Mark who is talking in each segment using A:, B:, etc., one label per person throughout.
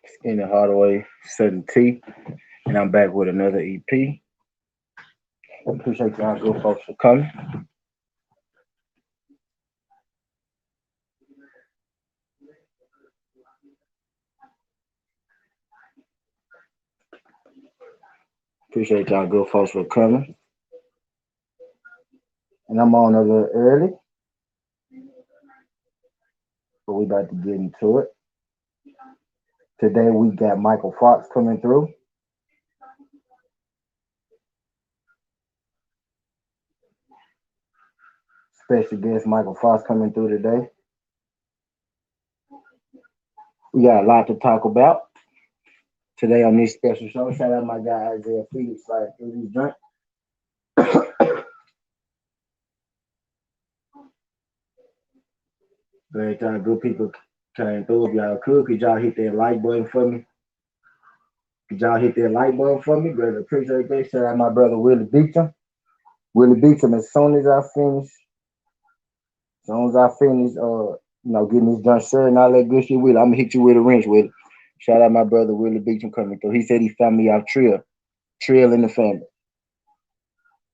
A: Skinny Hardaway, Sudden T, and I'm back with another EP. Appreciate y'all good folks for coming. Appreciate y'all good folks for coming. And I'm on a little early, but we about to get into it. Today we got Mykal Fox coming through. Special guest Mykal Fox coming through today. We got a lot to talk about today on this special show. Shout out my guy Isaiah Felix right through these drink. Glad y'all good people came through. If y'all could y'all hit that like button for me? Could y'all hit that like button for me? Greatly appreciate that. Shout out my brother Willie Beecham. Willie Beecham, as soon as I finish, getting this done sharing and all that good shit with it, I'm gonna hit you with a wrench with it. Shout out my brother Willie Beecham coming through. He said he found me off trail. Trail in the family.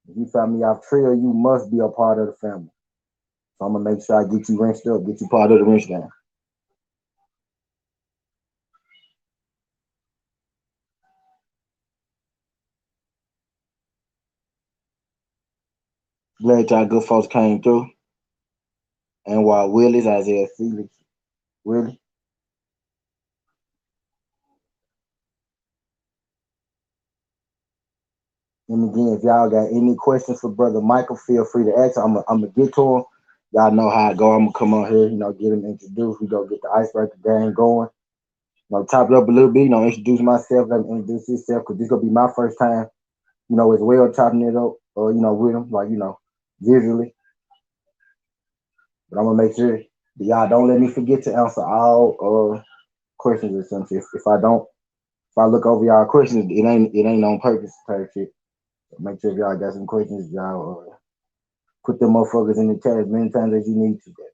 A: If you found me off trail, you must be a part of the family. So I'm gonna make sure I get you wrenched up, get you part of the wrench down. Glad y'all good folks came through. And while Willie's Isaiah Felix, Willie. And again, if y'all got any questions for Brother Mykal, feel free to ask. I'm gonna get to him. Y'all know how I go. I'm gonna come on here, get him introduced. We go get the icebreaker game going. Top it up a little bit. Introduce myself. Let me introduce himself because this gonna be my first time. As well chopping it up. With him, visually. But I'm gonna make sure that y'all don't let me forget to answer all questions or something. If I don't, if I look over y'all questions, it ain't on purpose type shit. Make sure if y'all got some questions, y'all put them motherfuckers in the chat as many times as you need to. 'Cause.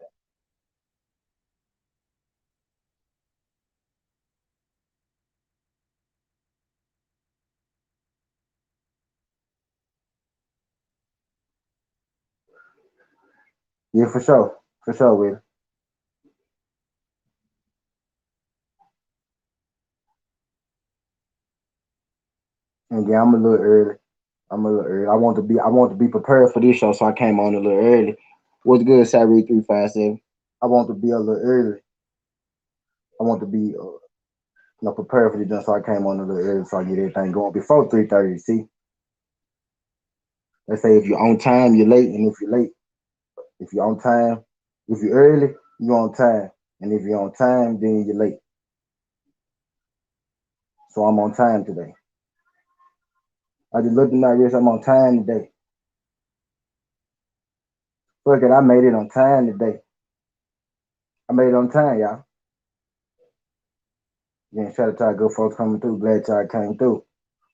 A: Yeah, for sure. For sure, Will. And yeah, I'm a little early. I'm a little early. I want to be prepared for this show, so I came on a little early. What's good, Siri 357? I want to be a little early. I want to be prepared for this, so I came on a little early so I get everything going before 3:30. See, they say if you're on time, you're late, and if you're late, if you're on time, if you're early, you're on time, and if you're on time, then you're late. So I'm on time today. I just looked at my wrist. I'm on time today. Fuck it, I made it on time today. I made it on time, y'all. Again, shout out to our good folks coming through. Glad y'all came through.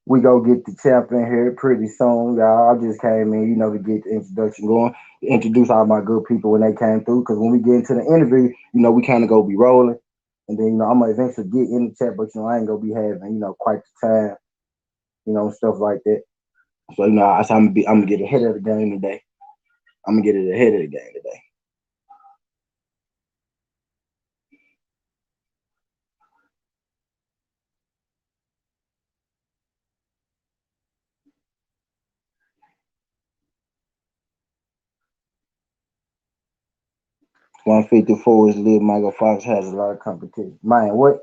A: We go get the champ in here pretty soon, y'all. I just came in, to get the introduction going, introduce all my good people when they came through. Because when we get into the interview, we kind of go be rolling, and then I'm gonna eventually get in the chat, but I ain't gonna be having quite the time, stuff like that. So I'm gonna get ahead of the game today. I'm gonna get it ahead of the game today. 154 is lit. Mykal Fox has a lot of competition. Man, what?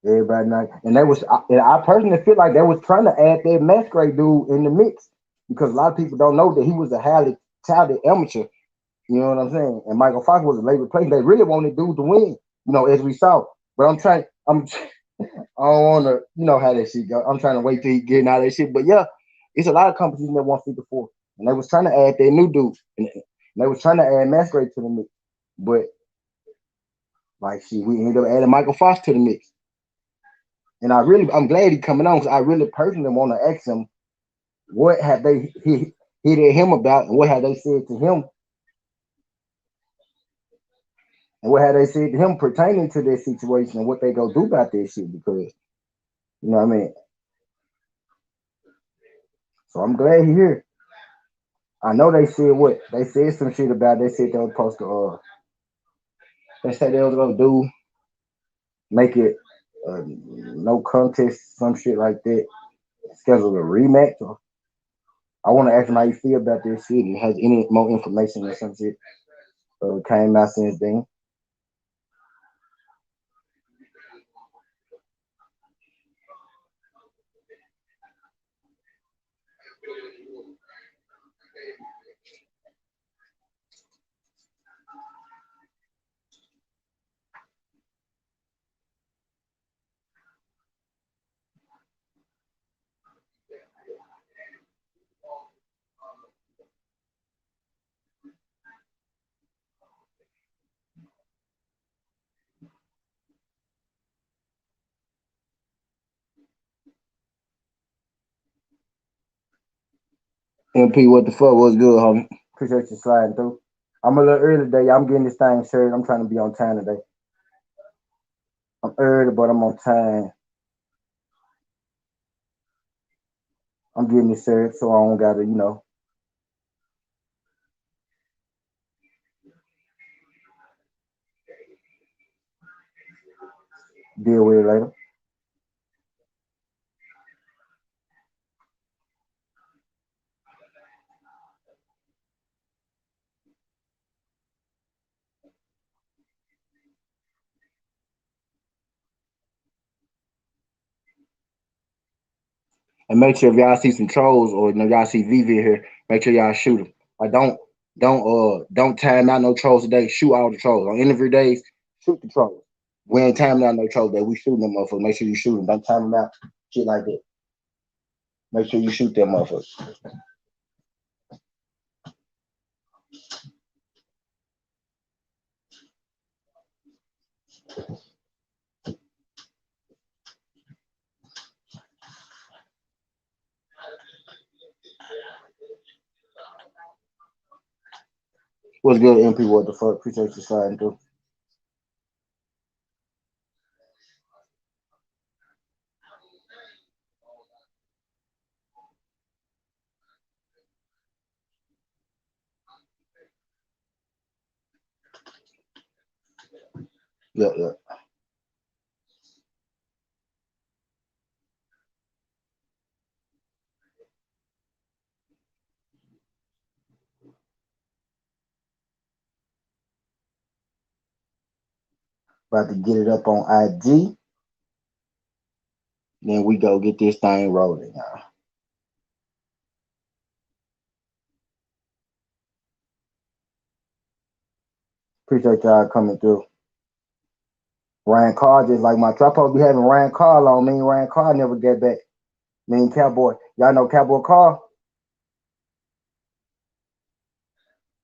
A: Everybody not, and I personally feel like they was trying to add that masquerade dude in the mix because a lot of people don't know that he was a highly touted amateur. You know what I'm saying? And Mykal Fox was a late replacement. They really wanted dude to win, as we saw. But I don't want to, how that shit go. I'm trying to wait till he getting out of that shit. But yeah, it's a lot of competition at 154, and they was trying to add that new dude, and they was trying to add masquerade to the mix, but we ended up adding Mykal Fox to the mix. And I'm glad he coming on because I really personally want to ask him what have they hit at him about and what have they said to him. and what had they said to him pertaining to this situation and what they go do about this shit because you know what I mean. So I'm glad he here. I know they said what they said some shit about. They said they was supposed to. They said they was gonna do make it no contest, some shit like that. Schedule a rematch. Or I want to ask him how you feel about this shit. And has any more information or some shit came out since then? MP, what the fuck was good, homie? Appreciate you sliding through. I'm a little early today. I'm getting this thing started. I'm trying to be on time today. I'm early, but I'm on time. I'm getting this started so I don't gotta, deal with it later. And make sure if y'all see some trolls or y'all see VV here, make sure y'all shoot them. Like don't time out no trolls today. Shoot all the trolls on interview days. Shoot the trolls. We ain't timing out no trolls day. We shooting them motherfuckers. Make sure you shoot them. Don't time them out. Shit like that. Make sure you shoot them motherfuckers. What's good, MP? What the fuck? Appreciate you sliding through. Yeah, yeah. About to get it up on IG. Then we go get this thing rolling, y'all. Appreciate y'all coming through. Ryan Carr just like my trap supposed to be having Ryan Carr on. Me and Ryan Carr never get back. Me and Cowboy. Y'all know Cowboy Carr?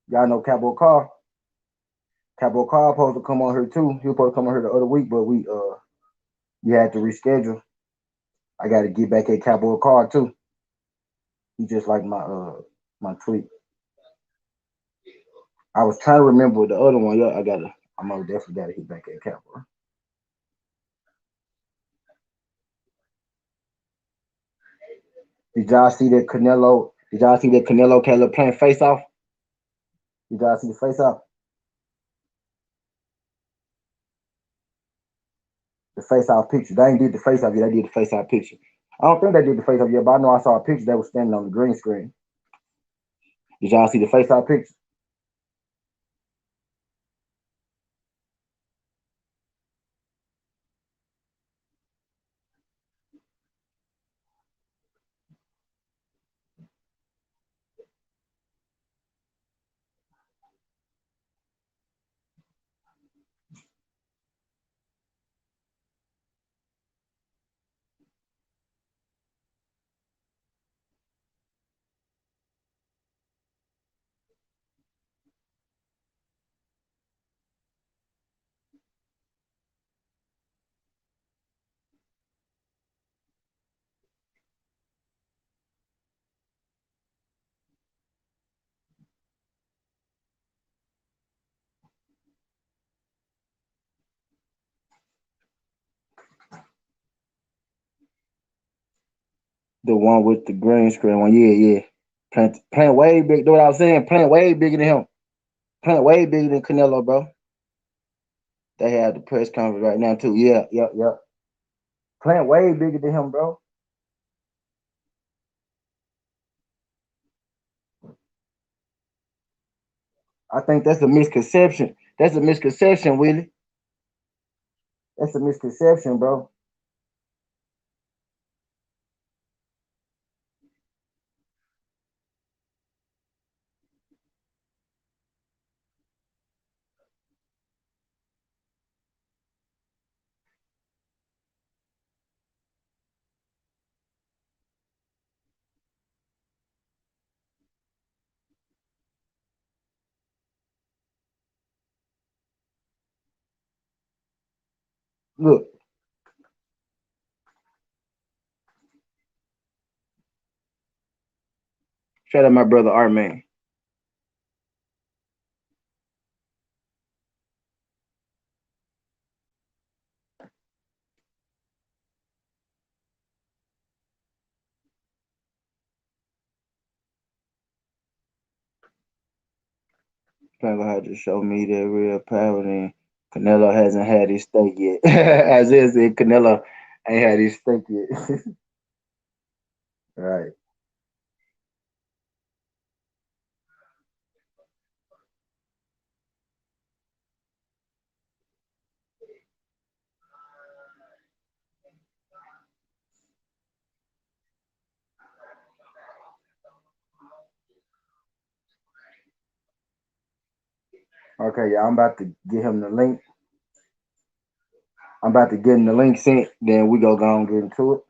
A: Y'all know Cowboy Carr? Cowboy Carr supposed to come on here too. He was supposed to come on here the other week, but we had to reschedule. I gotta get back at Cowboy Carr too. He just like my tweet. I was trying to remember the other one. Yeah, I'm gonna definitely gotta hit back at Cowboy. Did y'all see that Canelo? Did y'all see that Canelo Caleb playing face off? Did y'all see the face off? The face off picture. They ain't did the face off yet. They did the face off picture. I don't think they did the face off yet, but I know I saw a picture that was standing on the green screen. Did y'all see the face off picture? The one with the green screen one. Yeah, yeah. Playing way big. Know what I was saying? Playing way bigger than him. Playing way bigger than Canelo, bro. They have the press conference right now too. Yeah, yep, yep. Playing way bigger than him, bro. I think that's a misconception. That's a misconception, Willie. That's a misconception, bro. Look, shout out my brother Art Man. Canelo had to show me that real power. And Canelo hasn't had his steak yet. As is, said, Canelo ain't had his steak yet. Right. Okay, yeah, I'm about to get him the link. I'm about to get him the link sent. Then we go and get into it.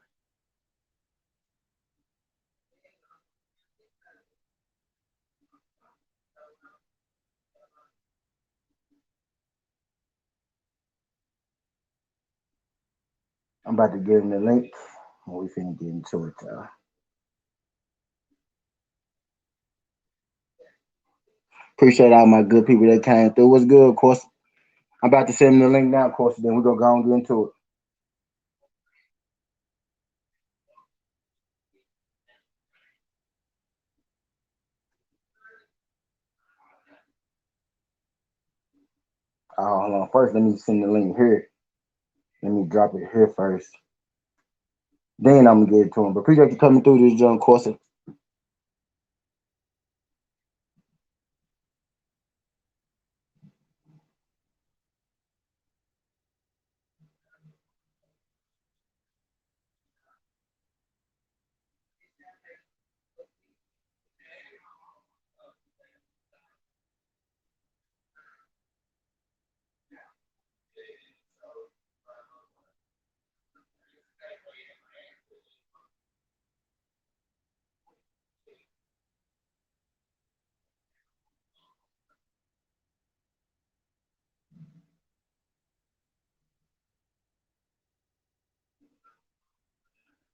A: I'm about to get him the link. And we finna get into it, y'all. Appreciate all my good people that came through. What's good, of course? I'm about to send him the link now, of course. Then we go and get into it. Hold on. First, let me send the link here. Let me drop it here first. Then I'm gonna get it to him. But appreciate you coming through this, John Corson.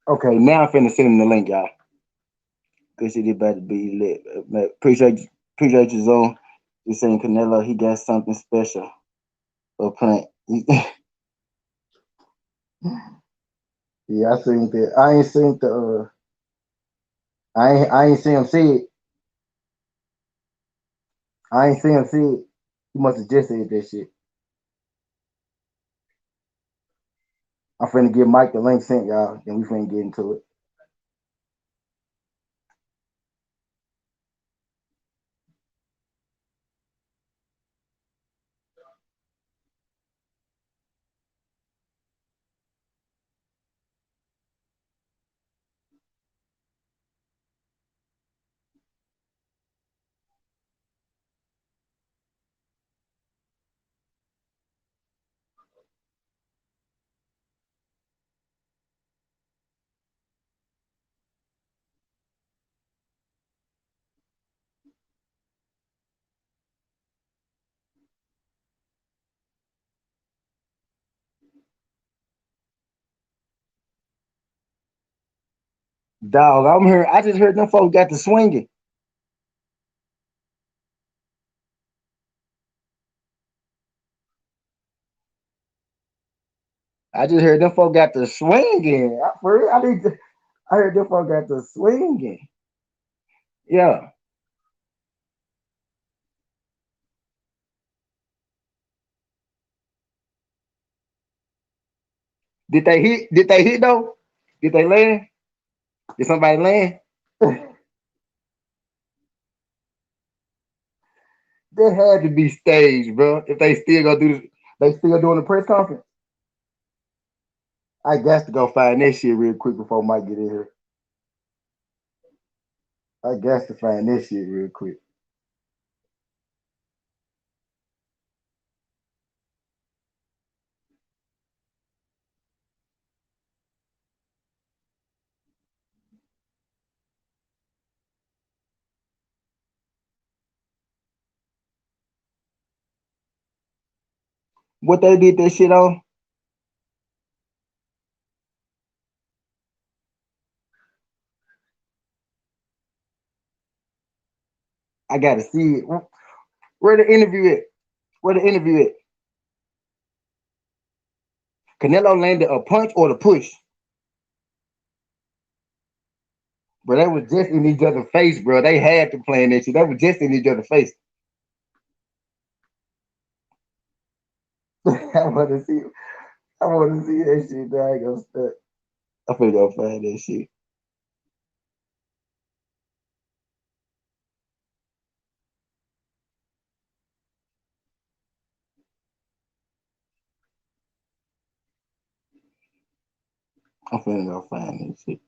A: Okay, now I'm finna send him the link, y'all. Good shit, it about to be lit. Appreciate you, Zone. You saying Canelo, he got something special for plant. Yeah, I seen that. I ain't seen the. I ain't seen him see it. I ain't seen him see it. He must have just said that shit. I'm finna get Mike the link sent, y'all. Then we finna get into it. Dog, I'm here. I just heard them folks got the swinging. I just heard them folks got the swinging. For real, I need to. I heard them folk got the swinging. Yeah. Did they hit? Did they hit though? Did they land? Did somebody land? They had to be staged, bro. If they still gonna do this, they still doing the press conference. I got to go find that shit real quick before Mike get in here. I got to find that shit real quick. What they did that shit on? I gotta see it. Where the interview at? Where the interview at? Canelo landed a punch or the push? Bro, that was just in each other's face, bro. They had to plan that shit. That was just in each other's face. I want to see. I want to see that shit. I ain't gonna start. I'm finna go find that shit. I'm finna go find that shit.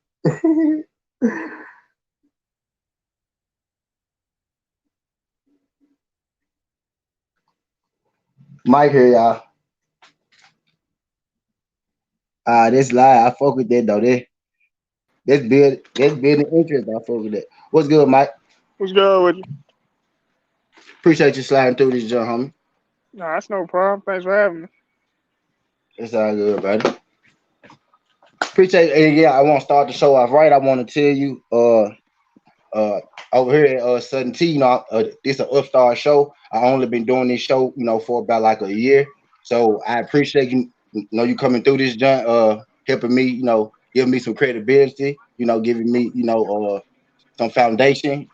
A: Mike here, y'all. This lie. I fuck with that though. That's building interest. I fuck with that. What's good, Mike?
B: What's good with you?
A: Appreciate you sliding through this, jump, homie.
B: Nah, that's no problem. Thanks for having me.
A: It's all good, buddy. Appreciate it. Yeah, I want to start the show off right. I want to tell you, uh, over here at Sudden T, this an upstart show. I only been doing this show, for about like a year. So I appreciate you coming through this joint, helping me, giving me some credibility, giving me, some foundation,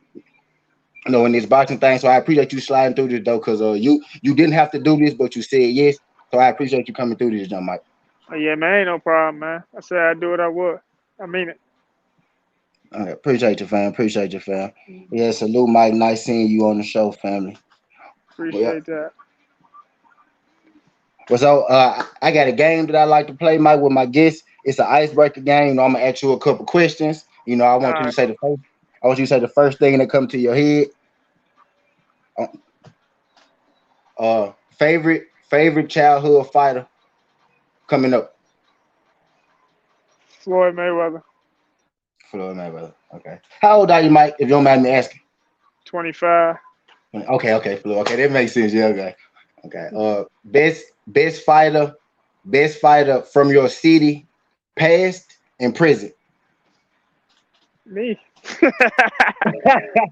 A: in this boxing thing. So I appreciate you sliding through this though, because you didn't have to do this, but you said yes. So I appreciate you coming through this, John Mike.
B: Oh, yeah, man, ain't no problem, man. I said I'd do what I would. I mean it.
A: All right, appreciate you, fam. Appreciate you, fam. Yeah, salute, Mike. Nice seeing you on the show, family. Well,
B: Appreciate that.
A: I got a game that I like to play, Mike, with my guests. It's an icebreaker game. I'm gonna ask you a couple questions. I
B: All
A: want you to
B: right.
A: say the first. I want you to say the first thing that comes to your head. Uh, favorite childhood fighter coming up.
B: Floyd Mayweather,
A: Floyd Mayweather. Okay. How old are you, Mike? If you don't mind me asking.
B: 25.
A: Okay, Floyd. Okay, that makes sense. Yeah, okay. Okay. Best fighter from your city, past and present.
B: Me.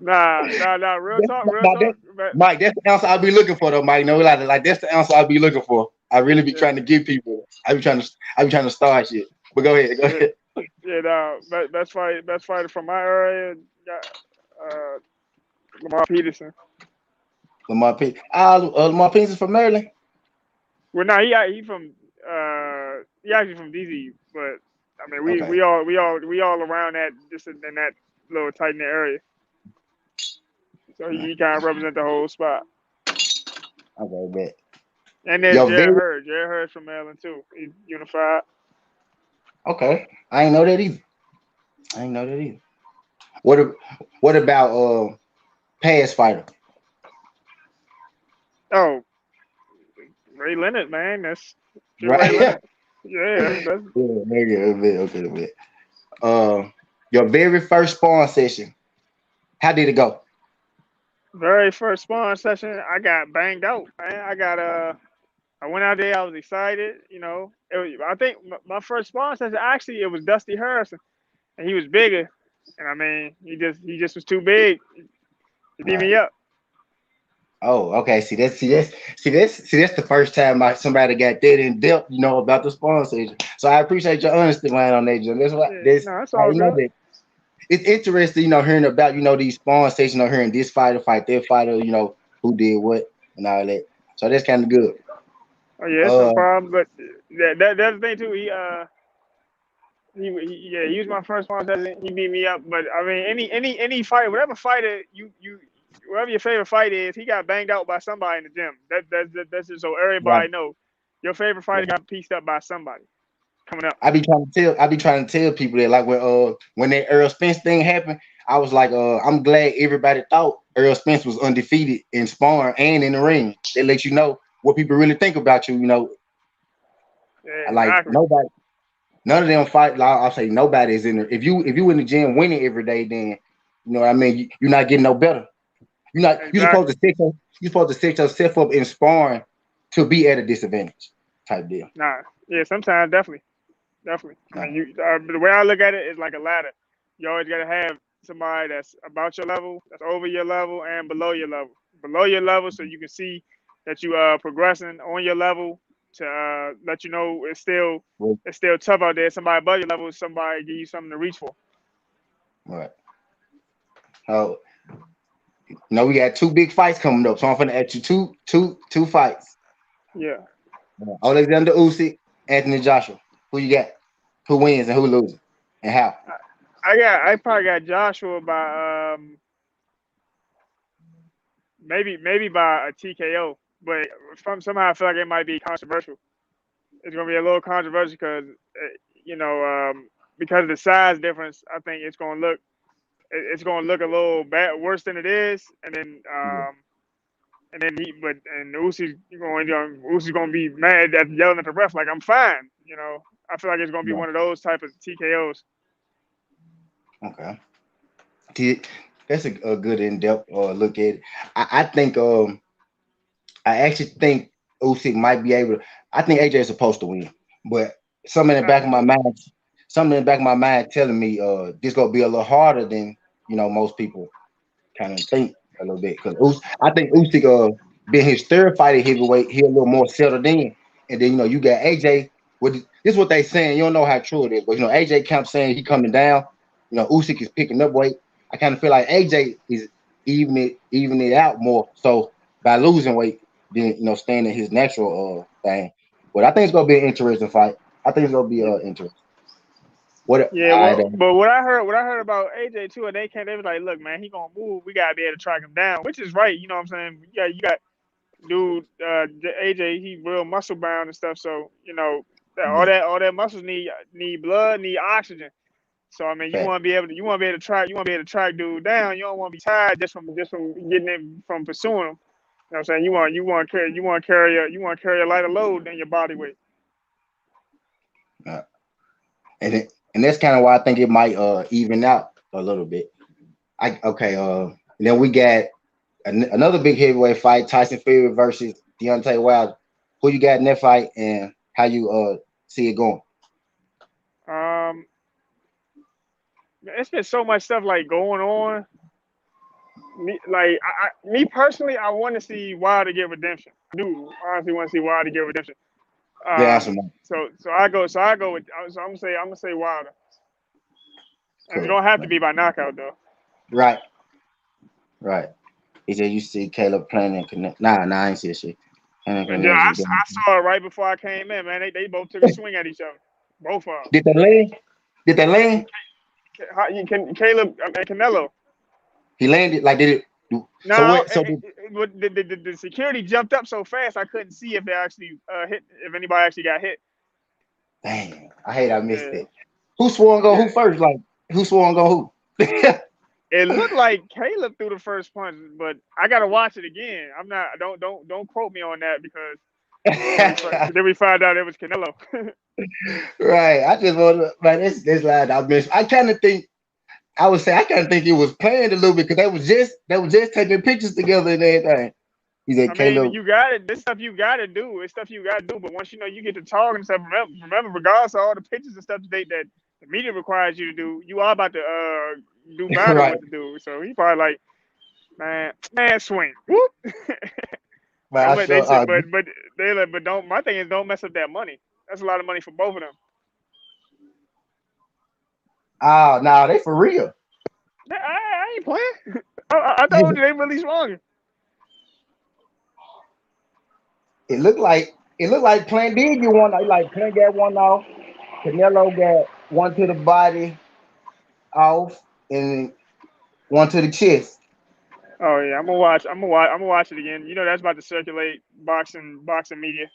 B: Nah. Real
A: Now
B: talk. But
A: Mike, that's the answer I'll be looking for, though, Mike. No, like that's the answer I'll be looking for. I really be
B: yeah,
A: trying to give people. I be trying to start shit. But go ahead, go
B: yeah,
A: ahead.
B: Nah. Best fighter from my area. Got uh, Lamar Peterson.
A: Lamar Pence is from Maryland.
B: Well, nah, he actually from DC, but I mean
A: Okay,
B: we all around that just in that little tight knit area. So he kind of represent the whole spot.
A: okay, bet.
B: And there's
A: Your
B: Jared
A: very
B: Hurd. Jared Hurd's from Maryland too. He's unified.
A: okay. I ain't know that either. I ain't know that either. What a- what about pass fighter?
B: Oh, Ray Leonard, man. That's Ray
A: Right? Yeah,
B: Leonard. Yeah, that's
A: maybe a bit. Okay, a bit. Uh, your very first spawn session. How did it go?
B: very first sparring session. I got banged out, man. I went out there. I was excited. I think my first sparring session actually it was Dusty Harrison, and he was bigger. And I mean, he just was too big. He beat me
A: Right.
B: up.
A: Oh, okay. See that's the first time somebody got that in depth, about the spawn session. So I appreciate your honesty, man, on that, Jim. That's what
B: Yeah,
A: this.
B: no, it's
A: I
B: all
A: know
B: good.
A: that it's interesting, hearing about these spawn stations, hearing this fighter fight that fighter, who did what and all that. So that's kind of good.
B: Oh yeah, it's no
A: Uh,
B: problem. But that's the thing too. Yeah, he was my first one. He beat me up. But I mean, any fighter, whatever fighter whatever your favorite fight is, he got banged out by somebody in the gym. That's just so
A: right.
B: everybody know. Your favorite fighter
A: Right.
B: got pieced up by somebody coming up.
A: I be trying to tell people that, like, when that Earl Spence thing happened, I was like, I'm glad everybody thought Earl Spence was undefeated in sparring and in the ring. They let you know what people really think about you.
B: Yeah,
A: Like
B: exactly.
A: nobody, none of them fight. Like, I'll say nobody is in there. If you in the gym winning every day, then you know what I mean. You're not getting no better. You're not.
B: Exactly.
A: You're supposed to set yourself up in sparring to be at a disadvantage type deal.
B: Nah. Yeah. Sometimes definitely. Definitely. I
A: Uh,
B: mean, the way I look at it is like a ladder. You always got to have somebody that's about your level, that's over your level, and below your level. Below your level, so you can see that you are progressing on your level. To let you know
A: well,
B: it's still tough out there. Somebody above your level, somebody give you something to reach for.
A: right. Oh, we got two big fights coming up, so I'm gonna ask you two fights.
B: Yeah.
A: Alexander Usyk, Anthony Joshua. Who you got? Who wins and who loses, and how?
B: I probably got Joshua by maybe by a TKO, but somehow I feel like it might be controversial. It's gonna be a little controversial because you know because of the size difference. I think it's gonna look a little bad worse than it is,
A: Yeah.
B: and then Ussy's gonna be mad at yelling at the ref like I'm fine. I feel like it's gonna be
A: Yeah.
B: one of those type of TKOs.
A: Okay. That's a good in depth look at it. I think I actually think Usyk might be able to. I think AJ is supposed to win, but something in the
B: I
A: back of
B: do
A: my
B: too.
A: mind, something in the back of my mind telling me this gonna be a little harder than most people kind of think a little bit because I think Usyk being his third fight at heavyweight, he a little more settled in, and then you got AJ. This is what they saying. You don't know how true it is, but AJ kept saying he coming down. Usyk is picking up weight. I kind of feel like AJ is even it out more so by losing weight than staying in his natural thing. But I think it's gonna be an interesting fight. I think it's gonna be interesting. What
B: Yeah,
A: I
B: well, but what I heard about AJ too, and they was like, look, man, he gonna move. We gotta be able to track him down, which is right. You know what I'm saying? You got dude, AJ, he real muscle bound and stuff. So
A: yeah,
B: all that muscles need blood, need oxygen. So I mean,
A: fact.
B: you want to be able to track dude down. You don't want to be tired just from getting it from pursuing him. You know what I'm saying? You want to carry a lighter load than your body weight.
A: Uh, and that's kind of why I think it might even out a little bit. Okay. Then we got another big heavyweight fight: Tyson Fury versus Deontay Wilder. Who you got in that fight, and how you see it going?
B: Um, it's been so much stuff like going on. Me personally, I want to see Wilder get redemption. I do honestly want to see Wilder get redemption.
A: Good answer, man.
B: So I go with so I'm gonna say Wilder, and it's
A: Cool.
B: gonna have to be by knockout though.
A: Right, right. He said you see Caleb playing and connect. Nah, I ain't see that shit. And
B: And yeah,
A: connect is
B: I saw it right before I came in, man. They both took a swing at each other, both of
A: Did they land? Did they land?
B: them. Caleb and Canelo.
A: He landed like did it? So
B: No,
A: what? So did,
B: the security jumped up so fast I couldn't see if they actually hit, if anybody actually got hit.
A: dang, I hate I missed
B: Yeah,
A: it. Who swore and go
B: yeah.
A: who first? Like who swore and go who?
B: It looked like Caleb threw the first punch, but I gotta watch it again. I'm not. Don't quote me on that because then we find out it was Canelo.
A: Right. I just want to, man. This line I missed. I kind of think I would say I kind of think it was planned a little bit because they was just taking pictures together and everything. He said
B: I mean,
A: Caleb.
B: you got it. This stuff you got to do. It's stuff you got to do. But once you get to talking and stuff, remember, regardless of all the pictures and stuff that the media requires you to do, you are about to do battle
A: Right.
B: with the dude. So he probably like, man, swing. Whoop.
A: But
B: Don't
A: I
B: let they
A: sure
B: say, but they like, but don't. My thing is don't mess up that money. That's a lot of money for both of them.
A: Oh no, they for real.
B: I ain't playing. I told you they really swung.
A: It looked like Plant did get one. Like Plant got one off. Canelo got one to the body off, and one to the chest.
B: Oh yeah, I'm gonna watch. I'm gonna watch. I'm gonna watch it again. You know that's about to circulate boxing media.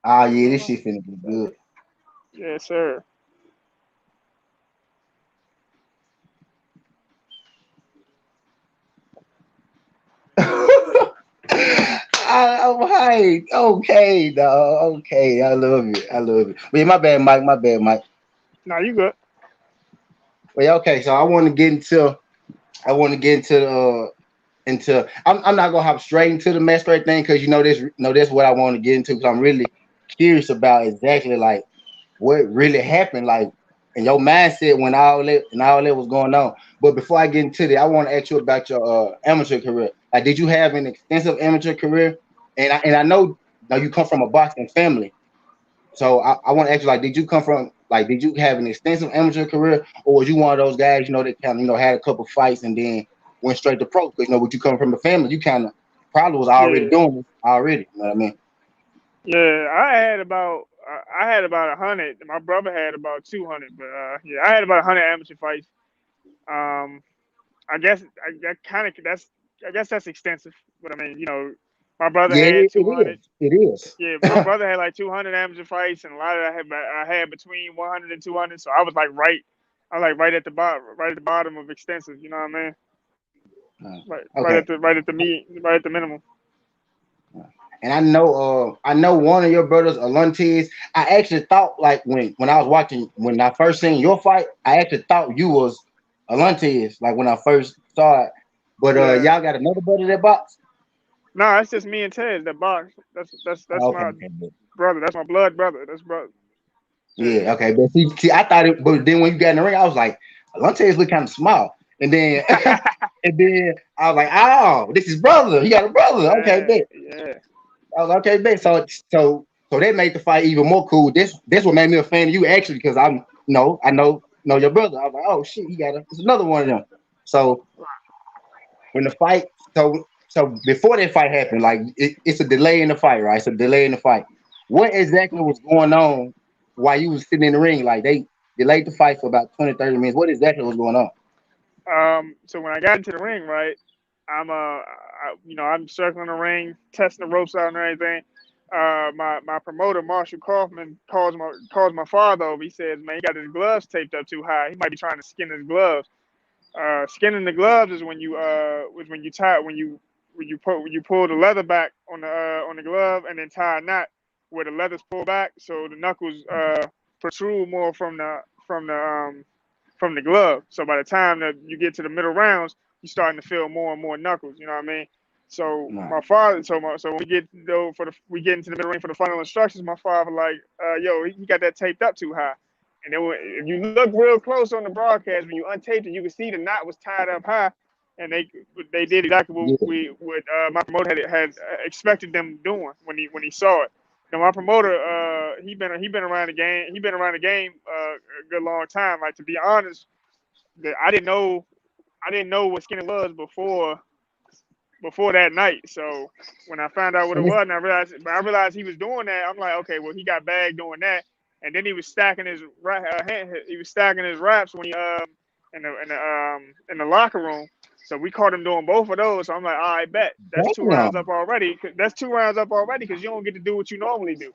A: Oh yeah, this shit finna be good.
B: Yes, sir.
A: I'm hyped. Okay, dog. Okay, I love it. I love it. But yeah, my bad, Mike. My bad, Mike.
B: Now you good.
A: But yeah, okay. So I want to get into I'm not gonna hop straight into the match straight thing because that's what I want to get into because I'm really curious about exactly like what really happened like in your mindset when all that was going on. But before I get into that, I want to ask you about your amateur career. Like, did you have an extensive amateur career? And I know now you come from a boxing family, so I want to ask you like, did you have an extensive amateur career, or was you one of those guys that kind of had a couple fights and then went straight to pro? Because with you coming from the family, you kind of probably was already
B: Yeah,
A: doing this already. You know what I mean?
B: yeah. I had about 100. My brother had about 200, but yeah, I had about 100 amateur fights. Um, I guess that kind of that's I guess that's extensive. But I mean, my brother
A: Yeah,
B: had
A: it
B: 200.
A: is. It is.
B: Yeah, my brother had like 200 amateur fights, and a lot of that I had between 100 and 200. So I was like right at the bottom, of extensive. You know what I mean? Right, right
A: Okay.
B: at the right at the meet, right at the minimum.
A: And I know one of your brothers, Aluntes. I actually thought like when I was watching when I first seen your fight, I actually thought you was Aluntes, like when I first saw it. But
B: Yeah.
A: y'all got another brother that box?
B: No, it's just me and Ted that box. That's
A: Oh, okay,
B: my
A: okay, good.
B: brother. That's my blood brother. That's brother. Yeah.
A: Yeah, okay. But see, I thought it, but then when you got in the ring, I was like, Aluntes look kind of small. And then and then I was like, oh, this is brother. He got a brother. Okay,
B: Yeah.
A: bet.
B: Yeah.
A: I was like, okay, bet. So that made the fight even more cool. This what made me a fan of you actually because I know your brother. I was like, oh shit, it's another one of them. So when the fight, so before that fight happened, like it's a delay in the fight, right? It's a delay in the fight. What exactly was going on while you was sitting in the ring? Like they delayed the fight for about 20, 30 minutes. What exactly was going on?
B: So when I got into the ring, right, I'm circling the ring, testing the ropes out and everything. My promoter Marshall Kaufman calls my father over. He says, "Man, he got his gloves taped up too high. He might be trying to skin his gloves." Skinning the gloves is when you tie when you pull the leather back on the glove and then tie a knot where the leather's pulled back so the knuckles protrude more from the glove. So by the time that you get to the middle rounds, you're starting to feel more and more knuckles. You know what I mean? So
A: Right.
B: my father, so when we get though we get into the middle ring for the final instructions, my father like, yo, he got that taped up too high. And then if you look real close on the broadcast, when you untaped it, you can see the knot was tied up high, and they did exactly
A: Yeah.
B: what my promoter had expected them doing when he saw it. Now my promoter, he been around the game. He been around the game a good long time. Like to be honest, I didn't know what skinning was before that night. So when I found out what it
A: And it's
B: was, and I realized he was doing that, I'm like, okay, well he got bagged doing that, and then he was stacking he was stacking his raps when he in the locker room. So we caught him doing both of those. So I'm like, all right, bet that's two rounds
A: damn.
B: up already. That's 2 rounds up already because you don't get to do what you normally do.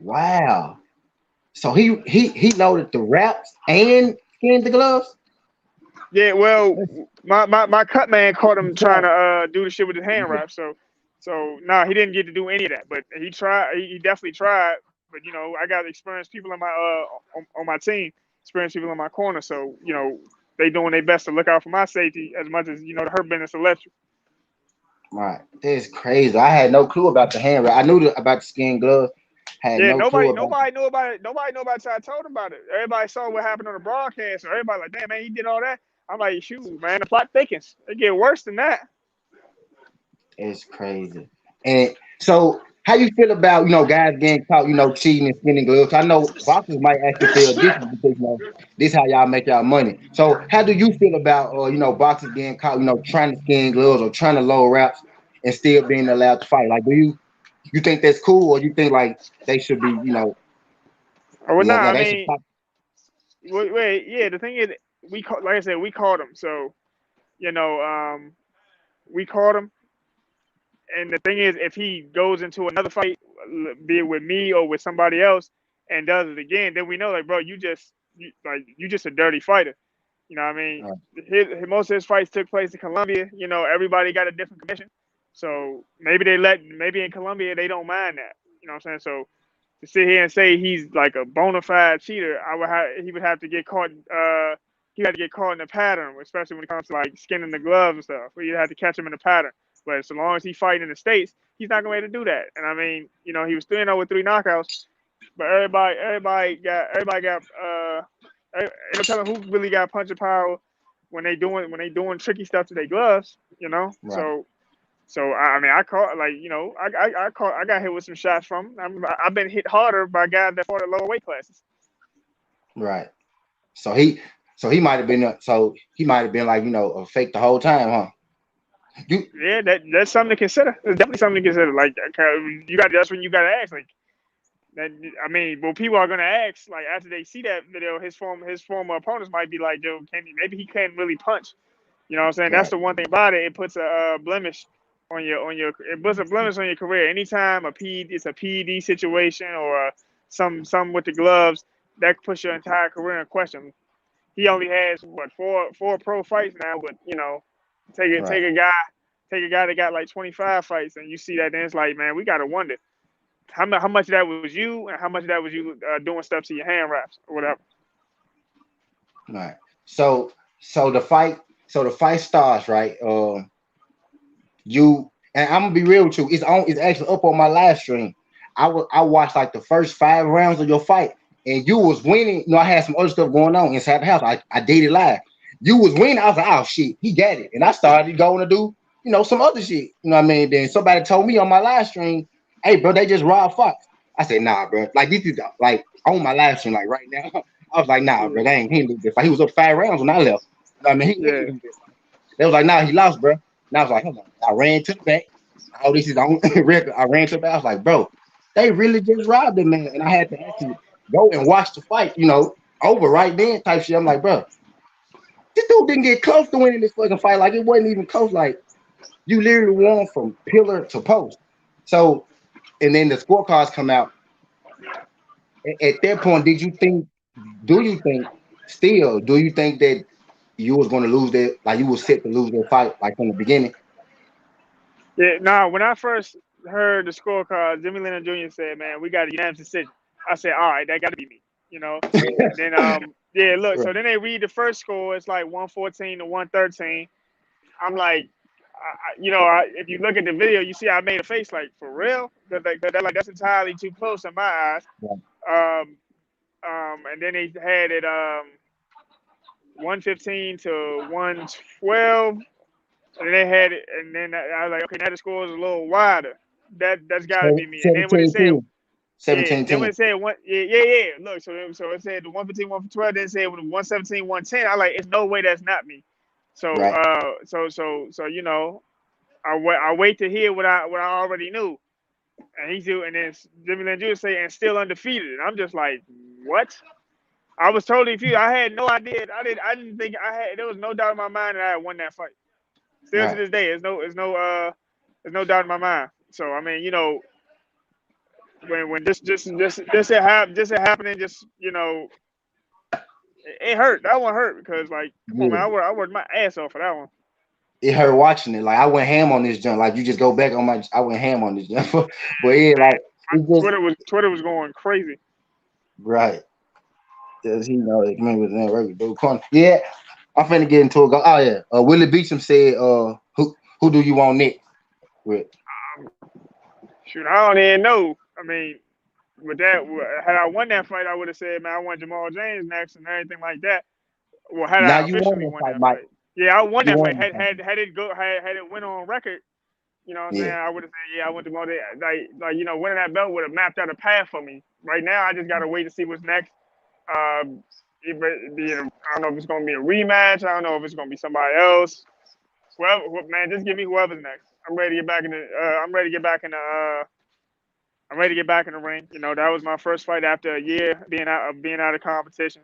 A: Wow. So he loaded the wraps and skinned the gloves.
B: Yeah, well,
A: That's
B: my cut man caught him trying
A: smart.
B: to do the shit with his hand wrap. So nah, he didn't get to do any of that, but he tried. He definitely tried. But I got experienced people on my team, experienced people in my corner. So they doing their best to look out for my safety as much as the hurt business will let you.
A: Right. That's crazy. I had no clue about the hand wrap. I knew about the skin glove. Had
B: Yeah,
A: no clue
B: nobody
A: about
B: nobody knew about it. Nobody knew about it until I told them about it. Everybody saw what happened on the broadcast. So everybody like, damn man, he did all that. I'm like, shoot, man, the plot thickens. It get worse than that.
A: it's crazy. And so how you feel about guys getting caught cheating and spinning gloves? I know boxers might actually feel different because this how y'all make y'all money. So how do you feel about boxers getting caught trying to spin gloves or trying to low wraps and still being allowed to fight? Like, do you think that's cool, or you think like they should be
B: Oh, well, nah,
A: like
B: I
A: they should
B: mean,
A: stop?
B: wait, yeah. The thing is, like I said, we caught him. So you know, we caught him. And the thing is, if he goes into another fight, be it with me or with somebody else, and does it again, then we know, like, bro, you just a dirty fighter. You know what I mean? Most of his fights took place in Colombia. You know, everybody got a different commission. So maybe in Colombia they don't mind that. You know what I'm saying? So to sit here and say he's like a bona fide cheater, he would have to get caught. He had to get caught in a pattern, especially when it comes to like skinning the gloves and stuff. Where you had to catch him in a pattern. But so long as he fighting in the states, he's not going to do that. And I mean, he was 3-0 with 3 knockouts. But everybody got. Ain't no telling who really got punching power when they doing tricky stuff to their gloves.
A: Right,
B: So I mean, I caught like I got hit with some shots from. I've been hit harder by guys that fought at lower weight classes.
A: right. So he might have been like a fake the whole time, huh? You
B: Yeah, that's something to consider. It's definitely something to consider. Like that's when you got to ask. Like that, I mean, well, people are gonna ask like after they see that video, his former opponents might be like, yo, maybe he can't really punch. You know what I'm saying? That's
A: right,
B: the one thing about it. It puts a blemish it puts a blemish on your career. Anytime it's a PED situation or some with the gloves that puts your entire career in question. He only has what four pro fights now, but take it
A: right.
B: take a guy that got like 25 fights, and you see that, then it's like, man, we gotta wonder how much of that was you, and how much of that was you doing stuff to your hand wraps or whatever.
A: Right. So so the fight starts, right? You and I'm gonna be real with you. It's actually up on my live stream. I watched like the first 5 rounds of your fight, and you was winning. I had some other stuff going on inside the house. I did it live. You was winning. I was like, oh shit, he got it. And I started going to do, some other shit. You know what I mean? Then somebody told me on my live stream, hey bro, they just robbed Fox. I said, nah, bro. Like this is like on my live stream, like right now. I was like, nah, bro,
B: Yeah,
A: he ain't lose this fight. He was up 5 rounds when I left. You know what I mean? He
B: yeah,
A: ain't lose this fight. They was like, nah, he lost, bro. And I was like, hold on. I ran to the back. Oh, this is on record. I ran to the back. I was like, bro, they really just robbed him, man. And I had to actually go and watch the fight, over right then type shit. I'm like, bro, this dude didn't get close to winning this fucking fight. Like, it wasn't even close. Like, you literally won from pillar to post. So, and then the scorecards come out. At that point, do you think, still, do you think that you was going to lose that, like you was set to lose that fight, like from the beginning?
B: yeah. Nah, when I first heard the scorecard, Jimmy Lennon Jr. said, "Man, we got a unanimous decision." I said, "All right, that got to be me," And then yeah, look.
A: Right.
B: So then they read the first score. It's like 114 to 113. I'm like, if you look at the video, you see I made a face like, for real? That's entirely too close in my eyes.
A: Right.
B: Um, and then they had it 115 to 112, and then they had it, and then I was like, okay, now the score is a little wider. That's got to be me. And then when it
A: 17
B: said,
A: 10.
B: yeah,
A: 17
B: then when
A: 10.
B: it said one, yeah. Look, so it said the 115, 112, then it said 117, 110. I like, it's no way that's not me. So
A: Right.
B: I wait to hear what I already knew, and and then Jimmy Lynn Jr. say, and still undefeated, and I'm just like, what? I was totally confused. I had no idea. I didn't think I had. There was no doubt in my mind that I had won that fight. Still to
A: Right.
B: this day, there's no doubt in my mind. So I mean, when this had happened, and just it hurt. That one hurt because, like, come on, man,
A: Yeah.
B: I worked my ass off for that one.
A: It hurt watching it. Like I went ham on this jump. Like you just go back on I went ham on this jump. But yeah, like it just
B: Twitter was going crazy.
A: right. Does he know it remember that regular dude corner? Yeah, I'm finna get into it. Oh yeah. Willie Beecham said, who do you want next with?
B: Shoot, I don't even know. I mean, with that, had I won that fight, I would have said, man, I want Jamal James next and everything like that. Well, had
A: Now
B: I
A: you won
B: officially
A: that
B: won
A: fight,
B: that
A: Mike.
B: fight, yeah, I won
A: You
B: that
A: won
B: fight.
A: that
B: Had
A: fight.
B: had had it went on record, You know what I'm saying?
A: Yeah.
B: I would have said, yeah, I went to go there. Winning that belt would have mapped out a path for me. Right now, I just gotta wait to see what's next. I don't know if it's gonna be a rematch. I don't know if it's gonna be somebody else. Man, just give me whoever's next. I'm ready to get back in the. I'm ready to get back in the. I'm ready to get back in the ring. That was my first fight after a year being out of competition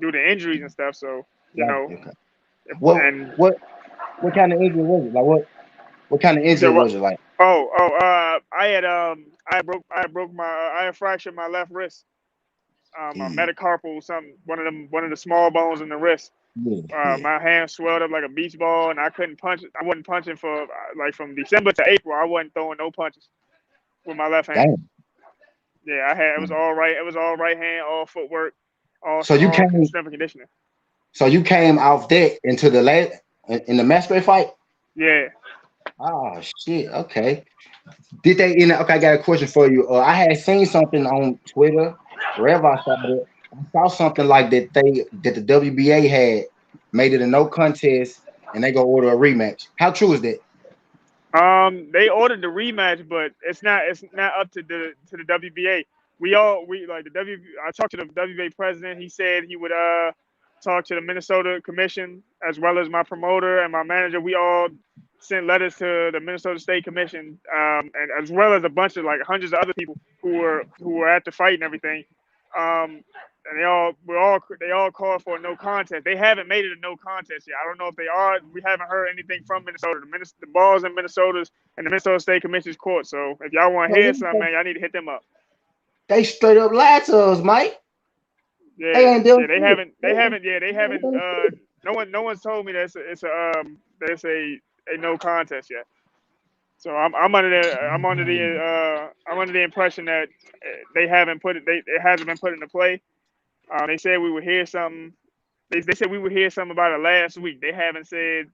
B: due to injuries and stuff. So, you
A: Got
B: know,
A: you. Okay. What
B: and
A: what kind of injury was it? Like what kind of
B: you said
A: injury
B: what?
A: was it like?
B: I had fractured my left wrist. A
A: Mm,
B: metacarpal, one of the small bones in the wrist.
A: yeah, yeah.
B: My hand swelled up like a beach ball, and I couldn't punch. I wasn't punching for like from December to April. I wasn't throwing no punches with my left hand.
A: Damn.
B: Yeah, it was all right. It was all right hand, all footwork,
A: So you
B: all
A: came
B: strength and conditioning.
A: so you came off that into the last in the masquerade fight?
B: Yeah.
A: Oh shit. Okay. Did they in okay, I got a question for you. I had seen something on Twitter, wherever I saw it. I saw something like that the WBA had made it a no contest and they go order a rematch. How true is that?
B: They ordered the rematch, but it's not up to the WBA. We like the W. I talked to the WBA president. He said he would talk to the Minnesota Commission as well as my promoter and my manager. We all sent letters to the Minnesota State Commission, and as well as a bunch of like hundreds of other people who were at the fight and everything. And they all called for a no contest. They haven't made it a no contest yet. I don't know if they are. We haven't heard anything from Minnesota. The balls in Minnesota's and the Minnesota State Commission's court. So if y'all want to hear something, man, y'all need to hit them up.
A: They straight up lied to us, Mike. They
B: Yeah,
A: ain't doing
B: yeah, they
A: shit.
B: haven't. They haven't. Yeah, they haven't. No one's told me that it's a no contest yet. So I'm under the impression that they haven't put it. It hasn't been put into play. They said we would hear something. They said we would hear something about it last week. They haven't said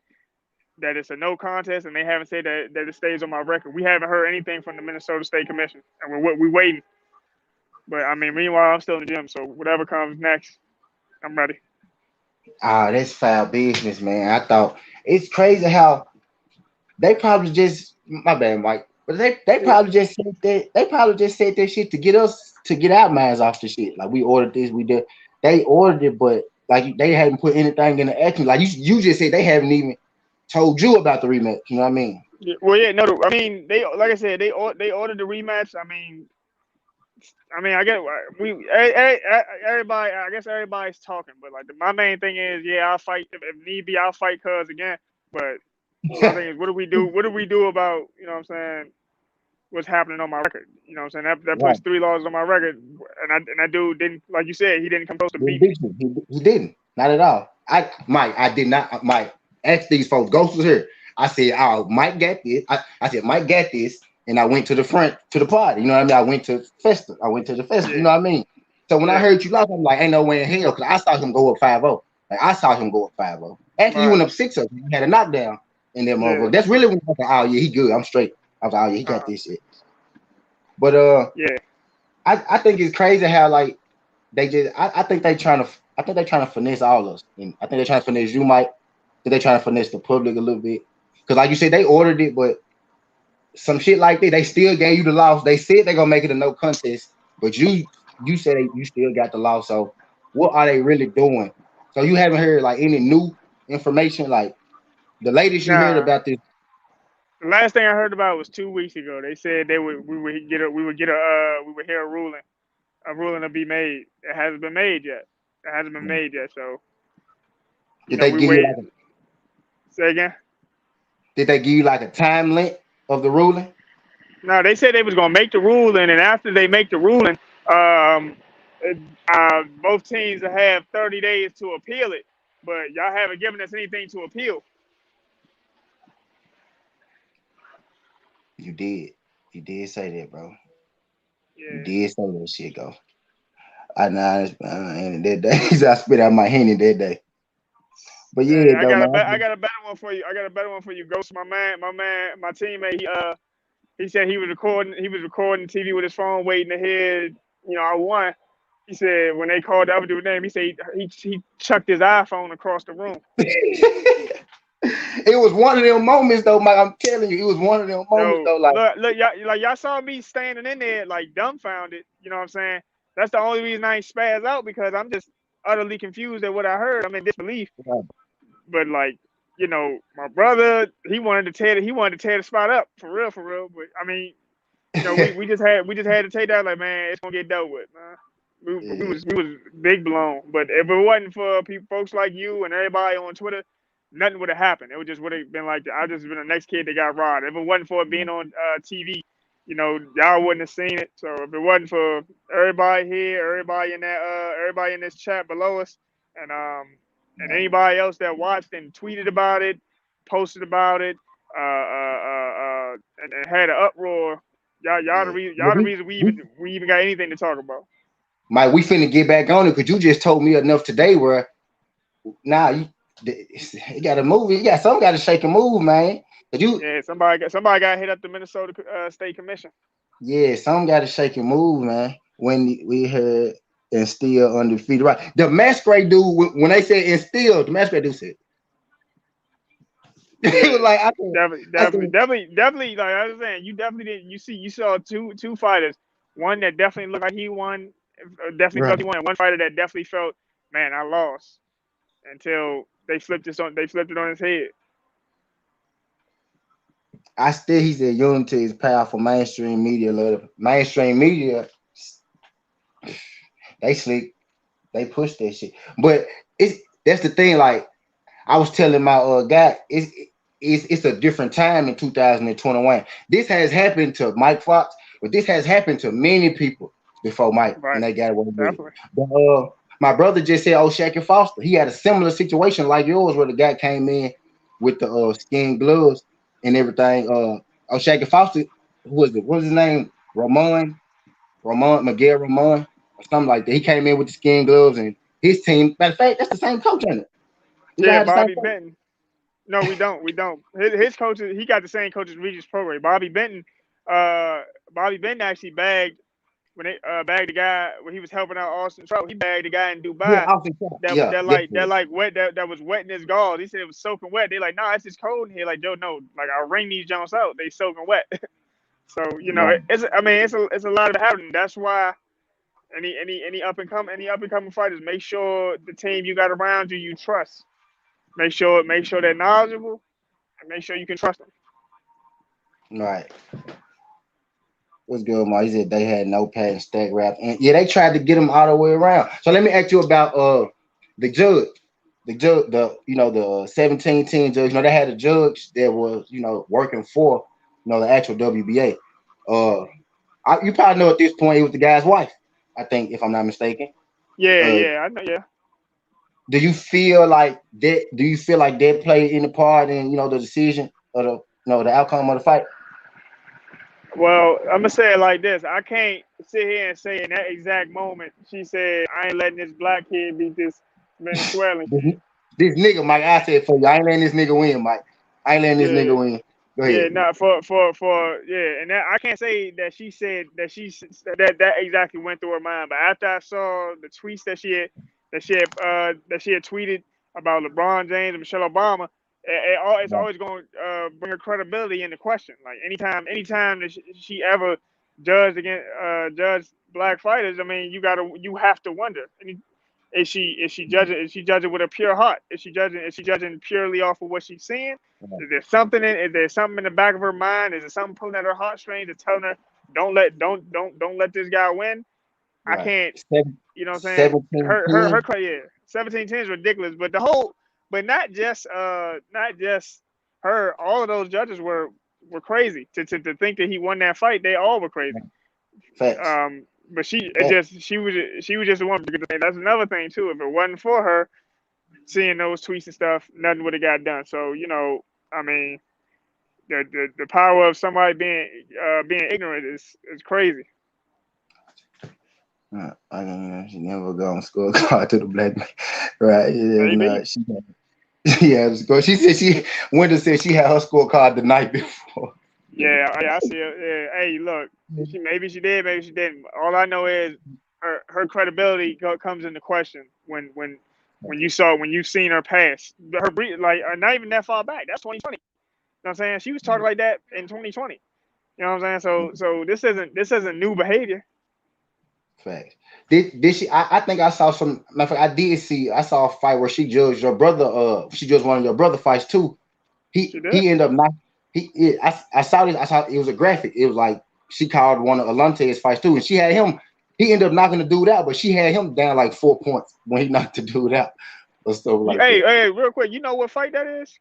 B: that it's a no contest, and they haven't said that it stays on my record. We haven't heard anything from the Minnesota State Commission, and we're waiting. But I mean, meanwhile, I'm still in the gym, so whatever comes next, I'm ready.
A: Ah, that's foul business, man. I thought it's crazy how they probably just my bad, Mike. But they
B: Yeah.
A: probably just said that they probably just said that shit to get us to get our minds off the shit. Like we ordered this, we did. They ordered it, but like they hadn't put anything in the action. Like you just said they haven't even told you about the rematch. You know what I mean?
B: Yeah, well, yeah, no. I mean, they like I said, they ordered the rematch. I mean, I get everybody. I guess everybody's talking, but like my main thing is, yeah, I'll fight if need be. I'll fight Cuz again. But my thing is, what do we do? What do we do about what I'm saying? What's happening on my record? You know what I'm saying? That
A: Right.
B: puts 3 losses on my record, and that dude didn't, like you said, he didn't come close to
A: Didn't
B: beat me.
A: beat you. He didn't. Not at all. Mike, I did not. Mike, ask these folks. Ghost was here. I said, oh, Mike got this. I said, Mike got this. And I went to the front to the party. You know what I mean? I went to Festa. I went to the festival. You
B: Yeah,
A: know what I mean? So when I
B: yeah,
A: heard you lost, I'm like, ain't no way in hell. Because I saw him go up 5-0. Like, I saw him go up 5-0. Actually, he
B: right,
A: went up 6-0. He had a knockdown in that
B: yeah,
A: motherfucker. That's really when I was like, oh, yeah, he good. I'm straight. I was like, oh, yeah, he got
B: uh,
A: this shit. But
B: yeah.
A: I think it's crazy how, like, they just I think they trying to finesse all of us. And I think they're trying to finesse you, Mike. I think they're trying to finesse the public a little bit. Because like you said, they ordered it, but some shit like that, they still gave you the loss. They said they're gonna make it a no contest, but you said you still got the loss. So what are they really doing? So you haven't heard like any new information, like the latest you heard
B: Nah,
A: about this.
B: the last thing I heard about was 2 weeks ago. They said we would hear a ruling to be made. It hasn't been made yet. It hasn't been made yet. So
A: Did they
B: we
A: give you
B: wait.
A: like
B: Say again.
A: a time length of the ruling?
B: No, they said they was gonna make the ruling, and after they make the ruling, um, it- both teams will have 30 days to appeal it. But y'all haven't given us anything to appeal.
A: You did. You did say that, bro. You
B: Yeah.
A: did say that shit, go. I know, and that day I spit out my hand in that day. But
B: Hey,
A: yeah, though, man.
B: I got a better one for you. I got a better one for you, Ghost. My man, my teammate. He said he was recording. He was recording TV with his phone, waiting to hear. I won. He said when they called the other dude's name, he said he chucked his iPhone across the room.
A: It was one of them moments though, Mike. I'm telling you, it was one of them moments
B: No,
A: though. Like,
B: look, y'all saw me standing in there like dumbfounded. You know what I'm saying? That's the only reason I ain't spaz out because I'm just utterly confused at what I heard. I'm in disbelief. But like, my brother, he wanted to tear the spot up for real, for real. But I mean, we just had to take that like, man, it's gonna get dealt with, man.
A: yeah,
B: We was big blown. But if it wasn't for folks like you and everybody on Twitter, nothing would have happened. It would just would have been like I just been the next kid that got robbed. If it wasn't for it being on TV, y'all wouldn't have seen it. So if it wasn't for everybody here, everybody in this chat below us, and anybody else that watched and tweeted about it, posted about it, and had an uproar.
A: yeah.
B: Y'all the reason we even got anything to talk about.
A: Mike, we finna get back on it because you just told me enough today where now you got to move. You got some got to shake and move, man. But you,
B: Yeah, somebody got hit up the Minnesota State Commission.
A: yeah, some got to shake and move, man. When we heard and still undefeated, right? The masquerade dude, when they said and still, the masquerade dude said, he was
B: Yeah,
A: like,
B: definitely,
A: I
B: definitely,
A: said,
B: definitely, definitely. Like I was saying, you definitely didn't. You saw two fighters. One that definitely looked like he won, definitely felt
A: right.
B: he won, and one fighter that definitely felt, man, I lost until they flipped it on his head.
A: I still, he said, unity is powerful. Mainstream media, love mainstream media, they sleep, they push that shit. But that's the thing. Like I was telling my guy, it's a different time in 2021. This has happened to Mike Fox, but this has happened to many people before Mike, and
B: Right,
A: they got away with it.
B: definitely.
A: But my brother just said, "Oh, Shaq and Foster." He had a similar situation like yours, where the guy came in with the skin gloves and everything. Shaq and Foster, who was it? What was his name? Miguel Ramon, or something like that. He came in with the skin gloves and his team. Matter of fact, that's the same coach, ain't it? You guys
B: Yeah,
A: have the same
B: Bobby
A: coach.
B: Benton. No, we don't. We don't. His coaches, he got the same coach as Regis Prograis. Uh, Bobby Benton actually bagged when they bagged the guy when he was helping out Austin Trout. He bagged the guy in
A: Yeah,
B: Dubai
A: Austin Trump. Yeah, yes, sir.
B: that like wet that was wetting his gauze. He said it was soaking wet. They like, nah, it's just cold in here. Like, Joe, no, like I'll wring these jumps out. They soaking wet. So
A: Right,
B: it's a lot of happening. That's why any up and coming fighters, make sure the team you got around you trust. Make sure they're knowledgeable and make sure you can trust them.
A: right. What's good, Mark? He said they had no pad and stack wrap, and yeah, they tried to get him all the way around. So let me ask you about the judge, the the 17-10 judge. They had a judge that was working for the actual WBA. Uh, you probably know at this point it was the guy's wife. I think, if I'm not mistaken.
B: Yeah,
A: Uh,
B: yeah, I know. Yeah.
A: do you feel like that? Do you feel like that played any part in the decision or the outcome of the fight?
B: Well, I'm gonna say it like this: I can't sit here and say in that exact moment she said, "I ain't letting this black kid beat this Venezuelan
A: This,
B: kid."
A: this nigga, Mike, I said for you, I ain't letting this nigga win, Mike. I ain't letting this
B: Yeah,
A: nigga win. Go
B: yeah,
A: ahead.
B: not for yeah, and that I can't say that she said that exactly went through her mind. But after I saw the tweets that she had tweeted about LeBron James and Michelle Obama, it's always going to bring her credibility into question. Like anytime that she ever judged black fighters, I mean, you have to wonder. Is she judging with a pure heart? Is she judging purely off of what she's seeing? Is there something in the back of her mind? Is there something pulling at her heartstrings that's telling her don't let this guy win? I
A: Right.
B: can't,
A: Seven,
B: you know what I'm saying?
A: 17,
B: Her
A: 10.
B: yeah, 17-10 is ridiculous. But not just her, all of those judges were crazy. To think that he won that fight, they all were crazy.
A: Facts.
B: But
A: Facts.
B: she was just a woman. That's another thing too. If it wasn't for her seeing those tweets and stuff, nothing would have got done. So I mean, the power of somebody being ignorant is crazy.
A: I don't she never go on scorecard to the black man. Right. Yeah, no,
B: Maybe.
A: yeah, the score. She said Winter said she had her scorecard the night before.
B: Yeah, I see it. Yeah. Hey, look, maybe she did, maybe she didn't. All I know is her credibility comes into question when when you seen her pass her like not even that far back. That's 2020. You know what I'm saying? She was talking like that in 2020. You know what I'm saying? So this isn't new behavior.
A: Fact. Did she? I think I saw some. Matter of fact, I did see. I saw a fight where she judged your brother. She judged one of your brother fights too.
B: She did.
A: He ended up not. I saw this. I saw it was a graphic. It was like she called one of Alonte's fights too, and she had him. He ended up knocking the dude out, but she had him down like 4 points when he knocked the dude out or stuff like
B: Hey,
A: that.
B: hey, real quick, you know what fight that is?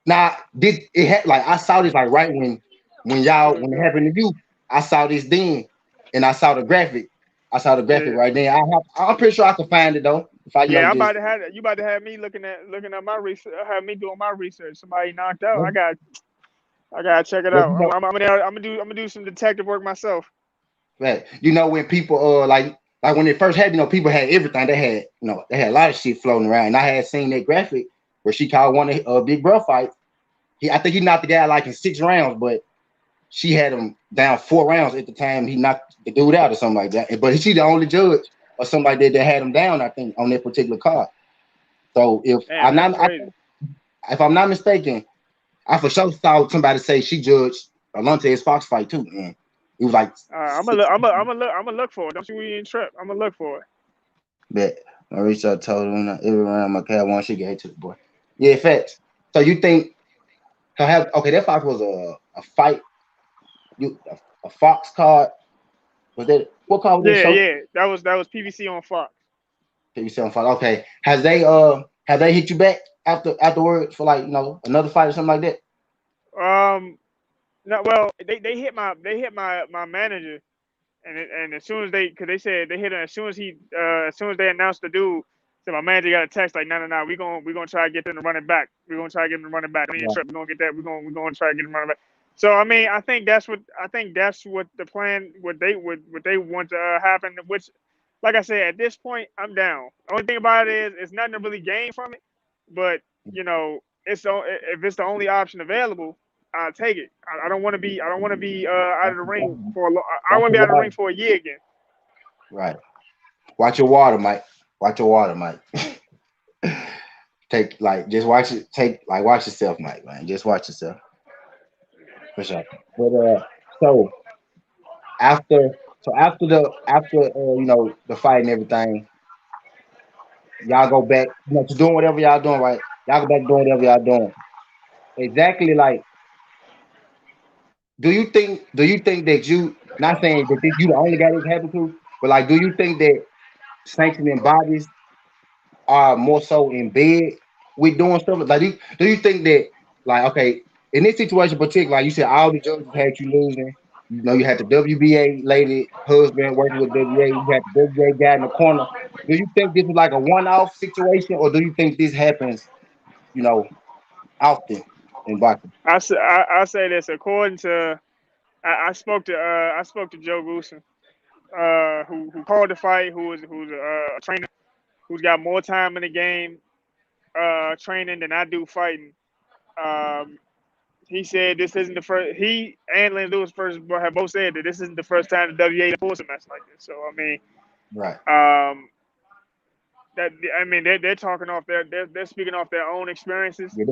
A: Now, did it had like I saw this like right when when it happened to you? I saw this then, and I saw the graphic. I saw the graphic
B: Yeah,
A: right then. I'm pretty sure I can find it though. If I
B: yeah. I'm
A: just
B: about to have you about to have me looking at my research. Have me doing my research. Somebody knocked out. I gotta check it
A: well,
B: out. I'm gonna do some detective work myself.
A: right. When people like when it first happened, people had everything. They had they had a lot of shit floating around. And I had seen that graphic where she called one of Big Bro fight. I think he knocked the guy like in 6 rounds, but she had him down 4 rounds at the time he knocked the dude out or something like that. But she the only judge or somebody that had him down, I think, on that particular card. So
B: Damn, that's crazy.
A: if I'm not mistaken, I for sure saw somebody say she judged Alonte's Fox fight too, man. It was like
B: I'm gonna
A: 6.
B: look. I'm gonna look for it. Don't you even trip. I'm gonna look for it.
A: Bet. Marisha told him every round Mykal won, she gave it to the boy. Yeah, facts. So you think that Fox was a fight, a Fox card? Was that what card was that
B: Yeah,
A: show?
B: yeah. That was PVC on Fox.
A: You said Fox. Okay. Have they hit you back afterwards for like another fight or something like that?
B: Um, no, well, they hit my manager, and as soon as because they said they hit him as soon as they announced the dude. So my manager got a text like, no, we gonna try to get them to run it back. We're gonna try to get them to run it back.
A: Right.
B: We're gonna get that. We're gonna try to get them to run it back. So I mean, I think that's what the plan, what they want to happen. Which, like I said, at this point, I'm down. The only thing about it is, it's nothing to really gain from it. But if it's the only option available, I'll take it. I don't want to be. I don't want to be out of the ring for a. I don't
A: Watch
B: want to be
A: your
B: out of the
A: water.
B: ring for a year again.
A: Right. Watch your water, Mike. Watch your water, Mike. Just watch it. Watch yourself, Mike. Man, just watch yourself for sure. But so after the fight and everything, y'all go back to doing whatever y'all doing, right? Y'all go back doing whatever y'all doing. Exactly. Like, do you think that you not saying that you the only guy this happened to, but like, do you think that sanctioning bodies are more so in bed with doing stuff? Like, do you think that, like, okay, in this situation in particular, like you said, all the judges had you losing. You had the WBA lady husband working with WBA. You had the WBA guy in the corner. Do you think this is like a one-off situation, or do you think this happens, you know, often in boxing?
B: I say this according to I spoke to Joe Goosen, who called the fight, who's a trainer who's got more time in the game training than I do fighting. Um, he said this isn't the first. He and Lynn Lewis first have both said that this isn't the first time the WA forced a match like this. So I mean,
A: Right.
B: um, they're talking off they're speaking off their own experiences.
A: Yeah,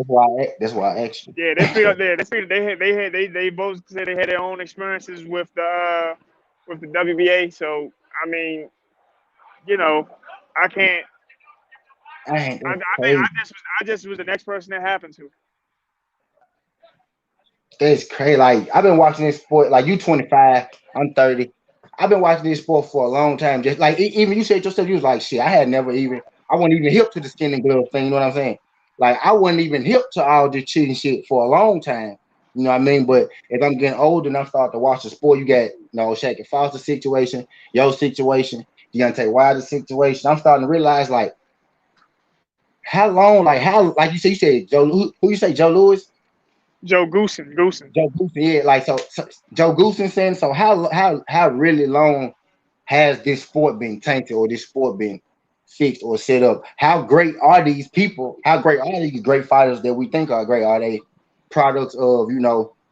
A: that's why I asked you.
B: Yeah, they speak up there. They both said they had their own experiences with the WBA. So I mean, you know, I can't.
A: Dang,
B: I
A: that's
B: mean,
A: crazy.
B: I just was the next person that happened to.
A: That's crazy. Like, I've been watching this sport. Like, you 25, I'm 30. I've been watching this sport for a long time. Just like even you said yourself, you was like, shit. I wasn't even hip to the skin and glove thing. You know what I'm saying? Like, I wasn't even hip to all this cheating shit for a long time. You know what I mean? But as I'm getting older and I'm starting to watch the sport, you got Shaq and Foster situation, your situation, Deontay Wilder's situation. I'm starting to realize like how long, like you said Joe. Who you say Joe Lewis?
B: Joe Goosen.
A: Joe Goosen, yeah, like so Joe Goosen saying, so how really long has this sport been tainted or this sport been fixed or set up? How great are these people? How great are these great fighters that we think are great? Are they products of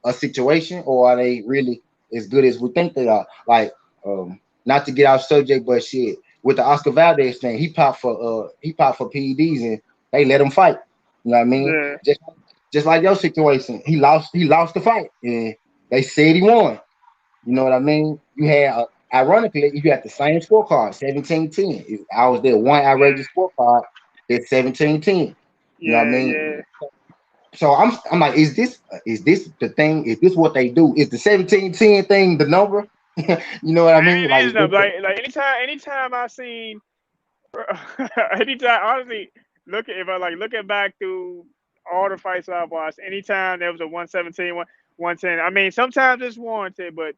A: a situation, or are they really as good as we think they are? Like, not to get off subject, but shit, with the Oscar Valdez thing. He popped for PEDs and they let him fight. You know what I mean?
B: Yeah.
A: Just like your situation, he lost the fight and they said he won. You know what I mean? You had ironically, you had the same scorecard, 17-10. I was there one outrageous scorecard, it's 17-10. You know what I
B: Yeah.
A: mean?
B: Yeah.
A: So I'm like, is this the thing? Is this what they do? Is the 17-10 thing the number? You know what I mean?
B: It
A: Like,
B: is enough. Like anytime I seen, anytime honestly, if I like looking back through all the fights I've watched, anytime there was a 117, 110. I mean, sometimes it's warranted, but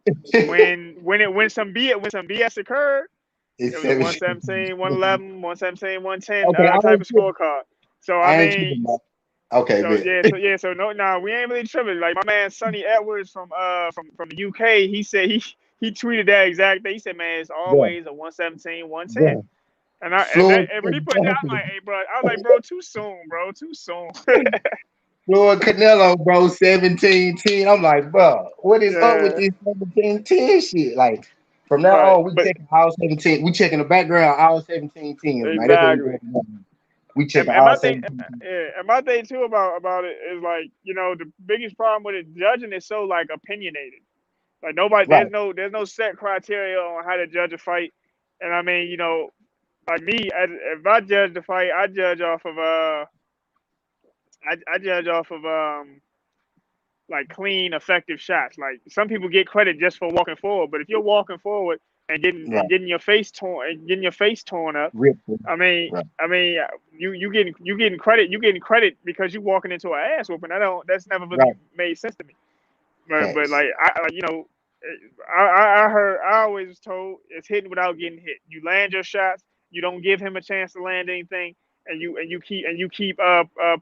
B: when some BS occurred, it
A: it's
B: was a
A: 17.
B: 117, 111, 117, 110
A: Okay, I
B: type
A: ain't
B: of
A: tripping.
B: scorecard. So I
A: I ain't
B: mean,
A: tripping. Okay,
B: so
A: man.
B: yeah, so no, nah, we ain't really tripping. Like my man Sonny Edwards from the UK, he said he tweeted that exact thing. He said, man, it's
A: Yeah,
B: always a 117, 110.
A: yeah. Floyd
B: And when he put that, I'm like, hey, bro, I was like, bro, too soon, bro, too soon.
A: Floyd Canelo, bro, 17-10. I'm like, bro, what is up with
B: Yeah,
A: this 17-10 shit? Like, from now
B: but
A: on, we checking all 17. We checking the background, all 17-10s, man. That's what we
B: exactly.
A: doing now. We checking
B: And
A: all
B: my thing,
A: 17.
B: yeah, and my thing too about it is like, the biggest problem with it, judging is so like opinionated. Like nobody,
A: Right,
B: there's no set criteria on how to judge a fight. And I mean, like me, if I judge the fight, I judge off of like clean, effective shots. Like some people get credit just for walking forward, but if you're walking forward and getting
A: right.
B: and getting your face torn and getting your face torn up,
A: Rip.
B: I mean,
A: Right,
B: you getting credit. You getting credit because you walking into an ass whooping. That's never
A: right.
B: really made sense to me. But
A: Facts.
B: like I always was told it's hitting without getting hit. You land your shots. You don't give him a chance to land anything, and you keep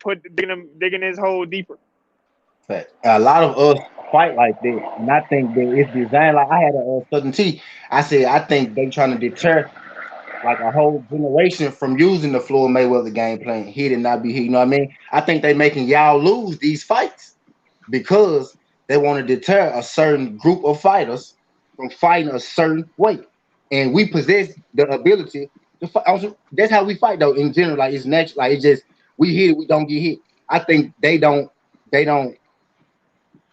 B: put digging his hole deeper.
A: Facts. A lot of us fight like that, and I think that it's designed. Like I had a Southern T. I said I think they trying to deter like a whole generation from using the Floyd Mayweather game plan, hit and not be hit. You know what I mean? I think they making y'all lose these fights because they want to deter a certain group of fighters from fighting a certain way. And we possess the ability to fight. Also, that's how we fight though. In general, like it's natural. Like it's just we hit it, we don't get hit. I think they don't. They don't.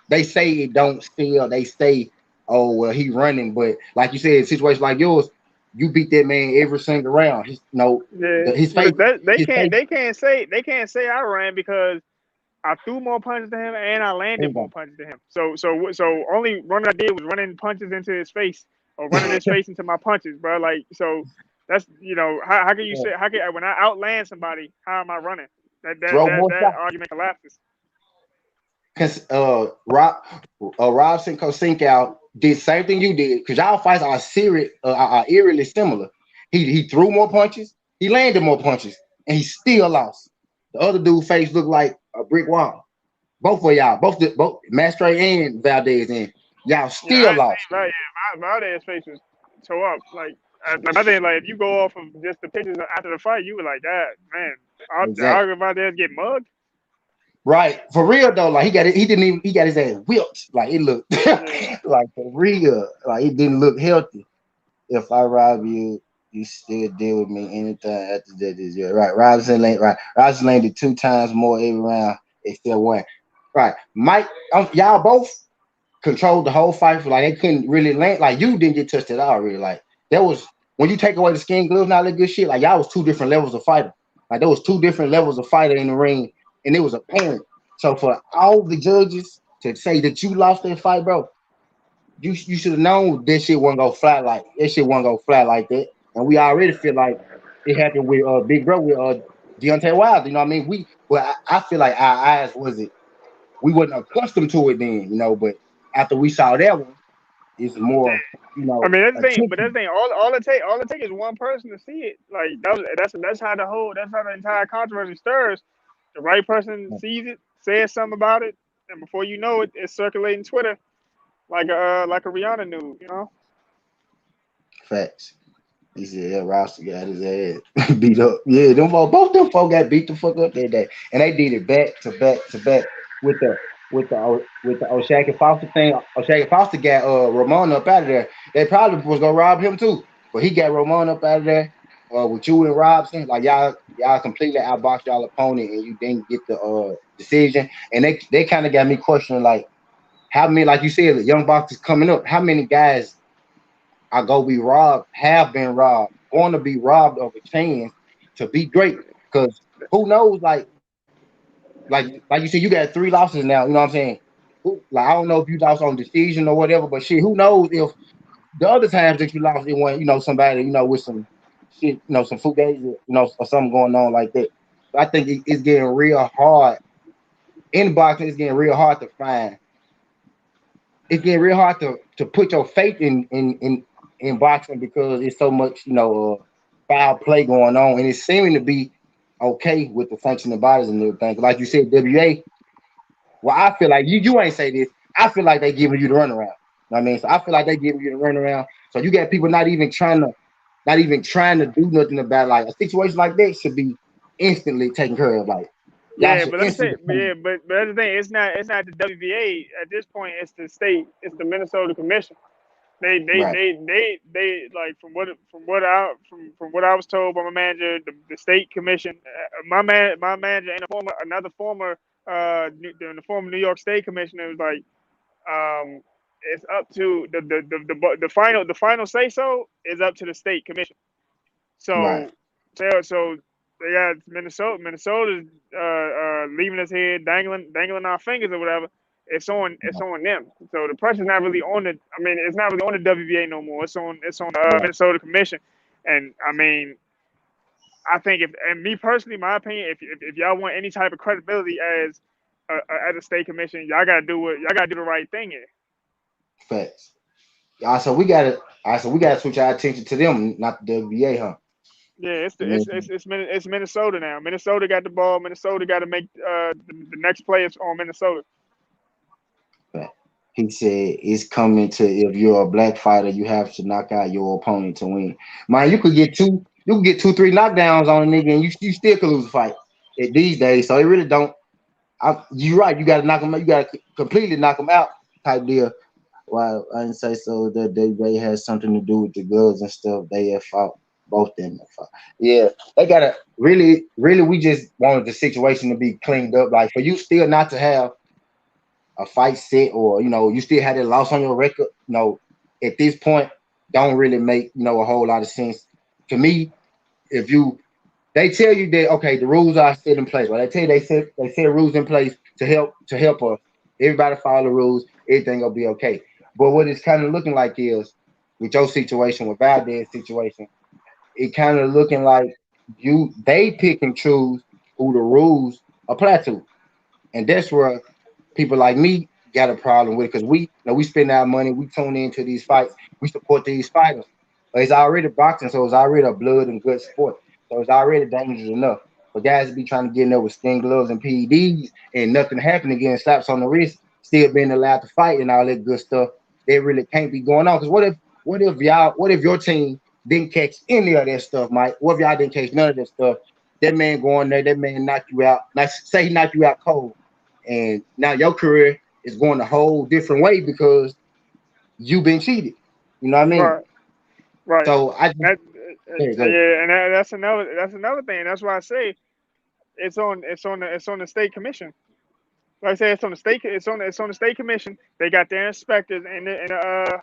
A: They say it don't feel. They say, oh well, he running. But like you said, situations like yours, you beat that man every single round.
B: Yeah,
A: His face,
B: but that they
A: his
B: can't
A: face.
B: they can't say I ran because I threw more punches to him and I landed more
A: Bingo.
B: punches to him. So only running I did was running punches into his face or running his face into my punches, bro. Like so that's how can you say how can when I outland somebody, how am I running? That that
A: Throw
B: that
A: more
B: that
A: shots.
B: argument collapses.
A: Cause Robson Kosinkow did same thing you did. Cause y'all fights are serious, are eerily similar. He threw more punches, he landed more punches, and he still lost. The other dude face looked like a brick wall. Both of y'all, both Mastre and Valdez, and y'all
B: Yeah,
A: still
B: I ain't
A: lost.
B: seen Valdez face was toe up. Like I think like if you go off of just the pictures after the fight, you were like that man.
A: Exactly.
B: Valdez get mugged.
A: Right. For real though, like he got it, he got his ass whipped. Like it looked
B: Yeah.
A: like for real. Like it didn't look healthy. If I rob you, you still deal with me anytime after that this year. Right. Robinson landed 2 times more every round except one. Right. Mike, y'all both controlled the whole fight for like they couldn't really land. Like you didn't get touched at all, really. Like that was when you take away the skin gloves and all that good shit, like y'all was two different levels of fighter. Like there was two different levels of fighter in the ring, and it was apparent. So for all the judges to say that you lost that fight, bro, you should have known this shit wasn't gonna fly like that. And we already feel like it happened with Big Bro with Deontay Wilder. You know what I mean? I feel like our eyes we wasn't accustomed to it then, but after we saw that one, it's more,
B: I mean
A: attention.
B: all it take is one person to see it. Like that's how the entire controversy stirs. The right person sees it, says something about it, and before you know it, it's circulating Twitter like a Rihanna news.
A: Facts. He said, yeah, Ross got his ass beat up. Yeah, both them folk got beat the fuck up that day. And they did it back to back to back with the O'Shaquie Foster thing. O'Shaquie Foster got Ramon up out of there. They probably was gonna rob him too. But he got Ramon up out of there. with you and Robson, like y'all completely outboxed y'all opponent and you didn't get the decision. And they kind of got me questioning like how many, like you said, the young boxers coming up, how many guys are gonna be robbed, have been robbed, want to be robbed of a chance to be great. Because who knows, like you said, you got 3 losses now. You know what I'm saying? Like I don't know if you lost on decision or whatever, but shit, who knows if the other times that you lost, it went, somebody, with some shit, some fugazi, or something going on like that. So I think it's getting real hard. In boxing, it's getting real hard to find. It's getting real hard to put your faith in boxing because it's so much, foul play going on, and it's seeming to be okay with the functioning bodies and everything. Like you said, WA. Well, I feel like you ain't say this. I feel like they giving you the runaround. You know what I mean? So I feel like they giving you the runaround. So you got people not even trying to do nothing about it. Like a situation like that should be instantly taken care of. Like y'all
B: Yeah,
A: should
B: but let me say,
A: instantly
B: yeah, but that's the thing. It's not the WBA at this point. It's the state. It's the Minnesota Commission.
A: right,
B: They like from what I was told by my manager, the state commission, my manager and another former the former New York State commissioner was like, it's up to the final say so is up to the state commission.
A: right,
B: So so they got Minnesota's leaving us here dangling our fingers or whatever. It's on them. So the pressure's not really on the. I mean, it's not really on the WBA no more. It's on the
A: right.
B: Minnesota Commission. And I mean, I think and me personally, my opinion, if y'all want any type of credibility as a state commission, y'all gotta do the right thing here.
A: Facts. So we gotta switch our attention to them, not the WBA, huh?
B: Yeah,
A: I mean,
B: it's Minnesota now. Minnesota got the ball. Minnesota got to make the next play is on Minnesota.
A: fact. He said it's coming to if you're a black fighter, you have to knock out your opponent to win. Man, you could get 3 knockdowns on a nigga and you still could lose a fight these days. So it really don't. You're right. You got to knock them out. You got to completely knock them out type deal. Well, I didn't say so that they had something to do with the gloves and stuff. They have fought both them. Have fought. Yeah, they gotta really, really. We just wanted the situation to be cleaned up. Like for you still not to have a fight set, or you still had a loss on your record. At this point, don't really make a whole lot of sense to me. If they tell you that okay, the rules are set in place. Well, they tell you they set rules in place to help us. Everybody follow the rules. Everything will be okay. But what it's kind of looking like is with your situation, with Valdez's situation, it kind of looking like they pick and choose who the rules apply to, and that's where people like me got a problem with it because we spend our money, we tune into these fights, we support these fighters. But it's already boxing, so it's already a blood and good sport. So it's already dangerous enough. But guys be trying to get in there with sting gloves and PEDs and nothing happening, getting slaps on the wrist, still being allowed to fight and all that good stuff. That really can't be going on. Because what if your team didn't catch any of that stuff, Mike? What if y'all didn't catch none of that stuff? That man going there, that man knocked you out. Like say he knocked you out cold and now your career is going a whole different way because you've been cheated. You know what I mean?
B: Right, right.
A: So I just
B: That,
A: go.
B: yeah, and that's another thing. That's why I say it's on the state commission. Like I say, it's on the state commission. They got their inspectors in the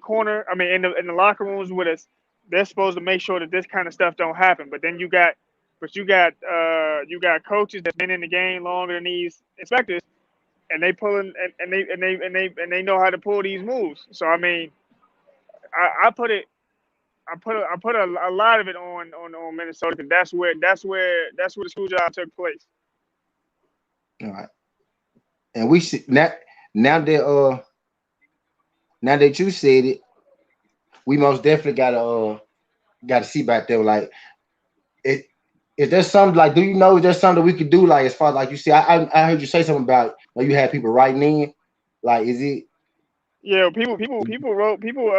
B: corner. I mean, in the locker rooms with us. They're supposed to make sure that this kind of stuff don't happen. But then you got coaches that's been in the game longer than these inspectors, and they pulling and they know how to pull these moves. So I mean, I put it. I put a lot of it on Minnesota because that's where the screw job took place.
A: All right. And we see now that now that you said it, we most definitely gotta see back there. Like it if there's something like do you know if there's something we could do like as far as like you see I heard you say something about like you had people writing in. Like is it
B: Yeah, people wrote in. People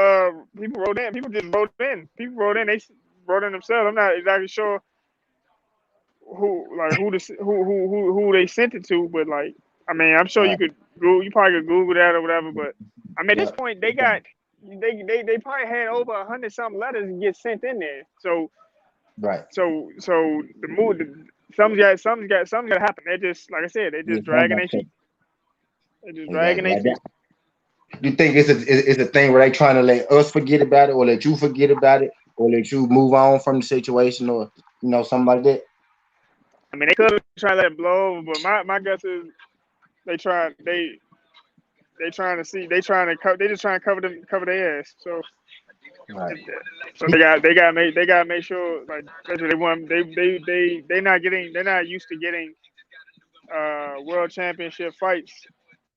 B: just wrote in. People wrote in. Wrote in themselves. I'm not exactly sure who they sent it to, but like I mean, I'm sure
A: right?
B: you probably could Google that or whatever. But I mean, at this
A: Yeah.
B: point, they got they probably had over 100 something letters get sent in there. So
A: Right.
B: so the mood, something's got to happen. They're just like I said, they're
A: Yeah,
B: just
A: something
B: dragging
A: like
B: their
A: that.
B: feet. They're just dragging
A: Exactly.
B: their
A: Like
B: feet.
A: that. You think it's a thing where they trying to let us forget about it, or let you forget about it, or let you move on from the situation, or something like that?
B: I mean, they could try to let it blow over, but my guess is they try they trying to see they just trying to cover their ass.
A: Right.
B: So they got to make sure like they want they're not used to getting world championship fights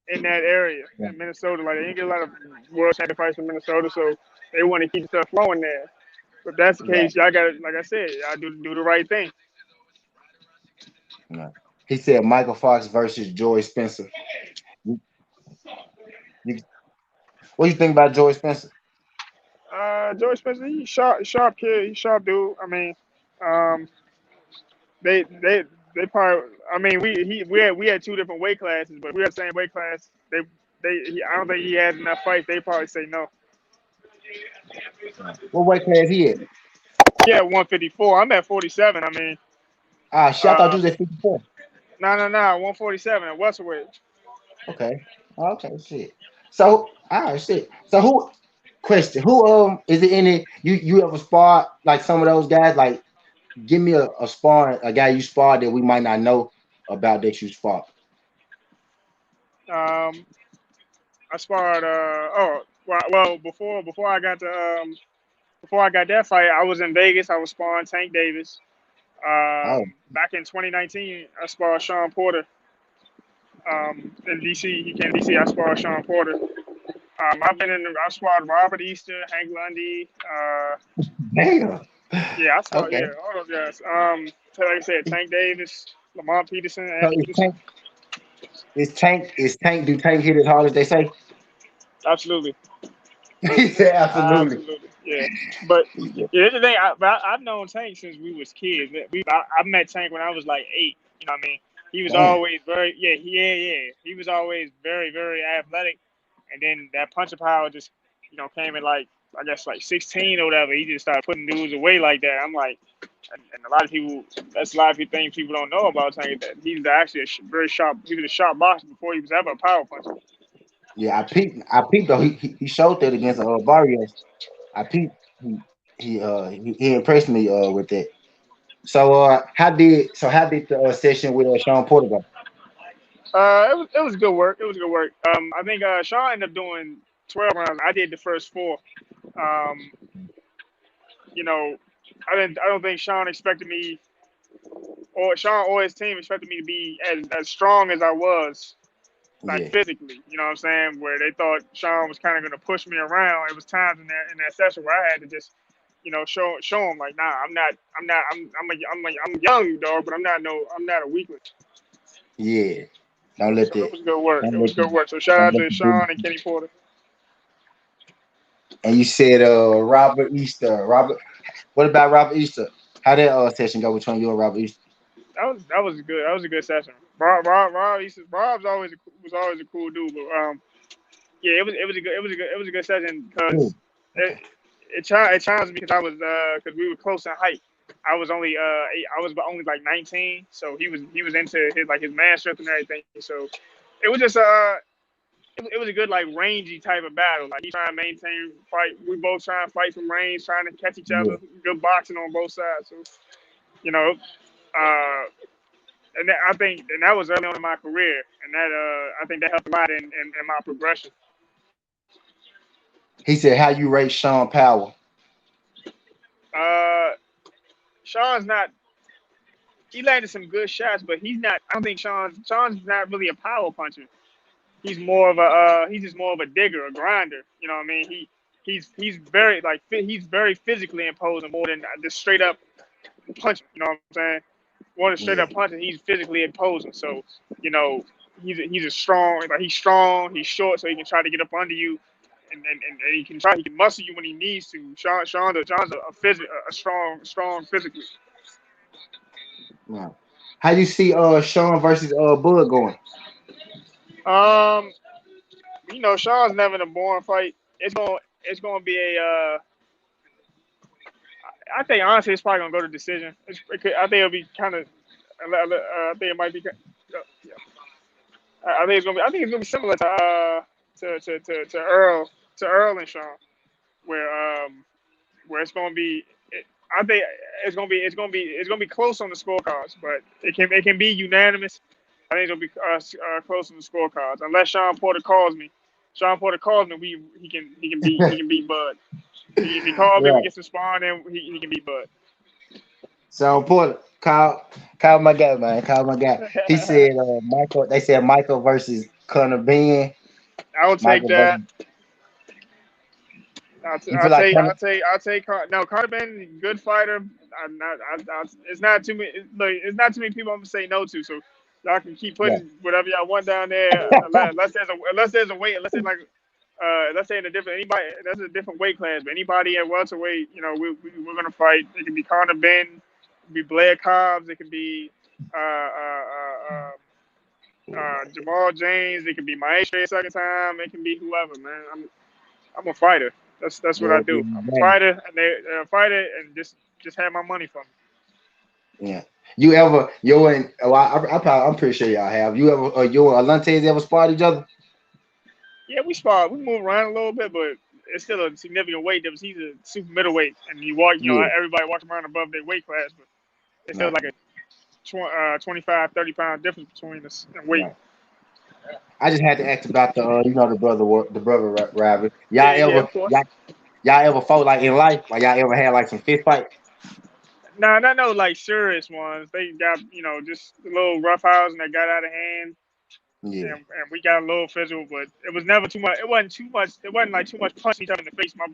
B: in that area
A: Yeah.
B: in Minnesota. Like they didn't get a lot of world champion fights in Minnesota, so they want to keep stuff flowing there. If that's the
A: Right.
B: case, y'all got to, like I said, y'all do the right thing.
A: Right. He said Mykal Fox versus Joy Spencer. You, you, what do you think about Joy Spencer?
B: George Spencer, he's sharp kid, he's sharp dude. I mean, um, they probably. I mean, we had two different weight classes, but if we had the same weight class. I don't think he had enough fights. They probably say no.
A: Right. What weight class he at?
B: Yeah, 154. I'm at 47. I mean,
A: Ah, shit, I thought you
B: uh,
A: was at 54.
B: no, 147 at welterweight.
A: Okay. Okay, shit. So, shit. So who? Question: Who is it any you ever sparred like some of those guys? Like, give me a spar, a guy you sparred that we might not know about that you sparred.
B: Um, I sparred. Well, before I got that fight, I was in Vegas. I was sparring Tank Davis.
A: Oh,
B: Back in 2019, I sparred Sean Porter. In DC, he came to DC. I sparred Sean Porter. I sparred Robert Easter, Hank Lundy.
A: damn.
B: Yeah, I sparred.
A: Okay.
B: Yeah, all those guys. So like I said, Tank Davis, Lamont Peterson,
A: So
B: Anthony
A: is
B: Peterson.
A: Tank do Tank hit as hard as they say?
B: Absolutely,
A: He said absolutely.
B: absolutely. Yeah, but
A: He said,
B: yeah, that's the thing. I've known Tank since we was kids. I met Tank when I was like 8. You know what I mean? He was
A: damn.
B: always yeah. He was always very athletic, and then that puncher power just came in like I guess like 16 or whatever. He just started putting dudes away like that. I'm like, and a lot of people that's a lot of things people don't know about Tank that he's actually very sharp. He was a sharp boxer before he was ever a power puncher.
A: Yeah, I peeped though. He showed that against Barrios. I peeped. He impressed me with that. So how did the session with Sean Porter go?
B: It was good work. It was good work. I think Sean ended up doing 12 rounds. I did the first 4. Um, you know, I don't think Sean expected me or Sean or his team expected me to be as strong as I was, like
A: Yeah,
B: physically. You know what I'm saying? Where they thought Sean was kind of going to push me around. It was times in that session where I had to just show him like, nah, I'm a young dog, but I'm not a weakling.
A: yeah. Don't let
B: So it
A: that.
B: was good work. It
A: Don't let
B: was good
A: the.
B: work. So shout
A: Don't
B: out
A: let
B: to
A: the business.
B: Sean and Kenny Porter.
A: And you said Robert Easter. Robert. What about Robert Easter? How that session go between you and Robert Easter?
B: That was good. That was a good session. Rob's was always a cool dude, but yeah, it was a good session
A: Ooh,
B: because it
A: okay.
B: it challenged me because I was because we were close in height. I was only I was only like 19, so he was into his man strength and everything. So it was just it was a good like rangy type of battle. Like he trying to maintain fight. We both trying to fight from range, trying to catch each
A: Yeah.
B: other. Good boxing on both sides. So you know, uh, I think and that was early on in my career, and that I think that helped a lot in my progression.
A: He said, "How you rate Sean Powell?"
B: Uh, Sean's not. He landed some good shots, but he's not. I don't think Sean's not really a power puncher. He's just more of a digger, a grinder. You know what I mean? He's very he's very physically imposing more than just straight up punching. You know what I'm saying? More than straight
A: Yeah.
B: up punching, he's physically imposing. So you know he's a strong. Like he's strong. He's short, so he can try to get up under you, and he can muscle you when he needs to. Sean's a strong physically.
A: Yeah. How you see Sean versus Bud going?
B: Um, Sean's never in a boring fight. it's gonna be a. I think honestly, it's probably gonna go to decision. I think it'll be kind of. I think it might be. Yeah. I think it's gonna be. I think it's gonna be similar to Earl and Sean, where where it's gonna be. I think it's gonna be close on the scorecards, but it can be unanimous. I think it'll be close on the scorecards unless Sean Porter calls me. Sean Porter calls me. He can beat Bud. If he calls me, we
A: Right.
B: get some sparring, and he can beat Bud.
A: So important. Call my guy, man. Call my guy. He said Michael. They said Michael versus Conor Ben.
B: I will take
A: Michael versus.
B: that.
A: You feel like Conor?
B: No, Carter Ben, good fighter. It's not too many. Look, it's not too many people I'm gonna say no to. So y'all can keep
A: Yeah.
B: putting whatever y'all want down there. Unless there's a weight. Unless it's like let's say in a different anybody. That's a different weight class. But anybody at welterweight, we're gonna fight. It can be Carter Ben. It can be Blair Cobbs. It can be uh, uh, uh, Jamal James. It can be Maestro a second time. It can be whoever, man. I'm a fighter. That's what
A: Yeah,
B: I do. I'm a
A: yeah,
B: fighter, and they're a fighter, and just have my money from me.
A: yeah. You ever you and I'm pretty sure y'all have. You ever you and Alante ever sparred each other?
B: Yeah, we spar. We move around a little bit, but it's still a significant weight difference. He's a super middleweight, and you walk.
A: Yeah.
B: Everybody walks around above their weight class, but it's still
A: Right.
B: like a 25, 30 pound difference between us in weight.
A: Right. I just had to ask about the the brother rabbit.
B: Yeah, yeah, of course.
A: Y'all ever fought like in life? Like y'all ever had like some fist fights?
B: Nah, not no like serious ones. They got just a little roughhouse and they got out of hand,
A: Yeah.
B: and we got a little physical, but it was never too much. It wasn't too much. It wasn't like too much punching each other in the face. My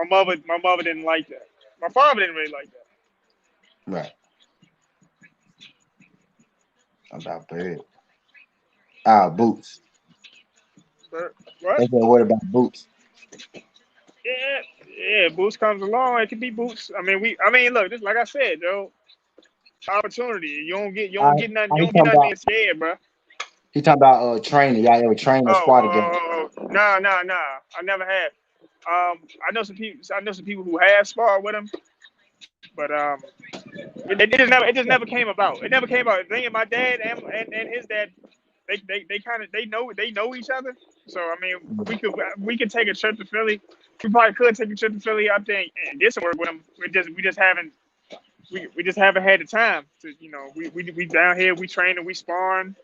B: mother didn't like that. My father didn't really like that.
A: Right. About bird. Ah, boots.
B: But
A: They
B: what?
A: said what about boots?
B: Yeah, yeah. Boots comes along. It can be boots. I mean, look. Just like I said, Joe. Opportunity. You
A: I,
B: don't get nothing.
A: I
B: You
A: he
B: don't get
A: talking
B: nothing
A: about
B: being scared, bro.
A: training. Y'all ever train or
B: Oh,
A: spar together?
B: nah, nah, nah. I never have. I know some people. I know some people who have sparred with him, but it just never came about. It never came about. The thing is, my dad and his dad, they kind of they know each other. So I mean, we could take a trip to Philly. We probably could take a trip to Philly up there and get some work with him. We just haven't had the time to we down here, we training, we sparring,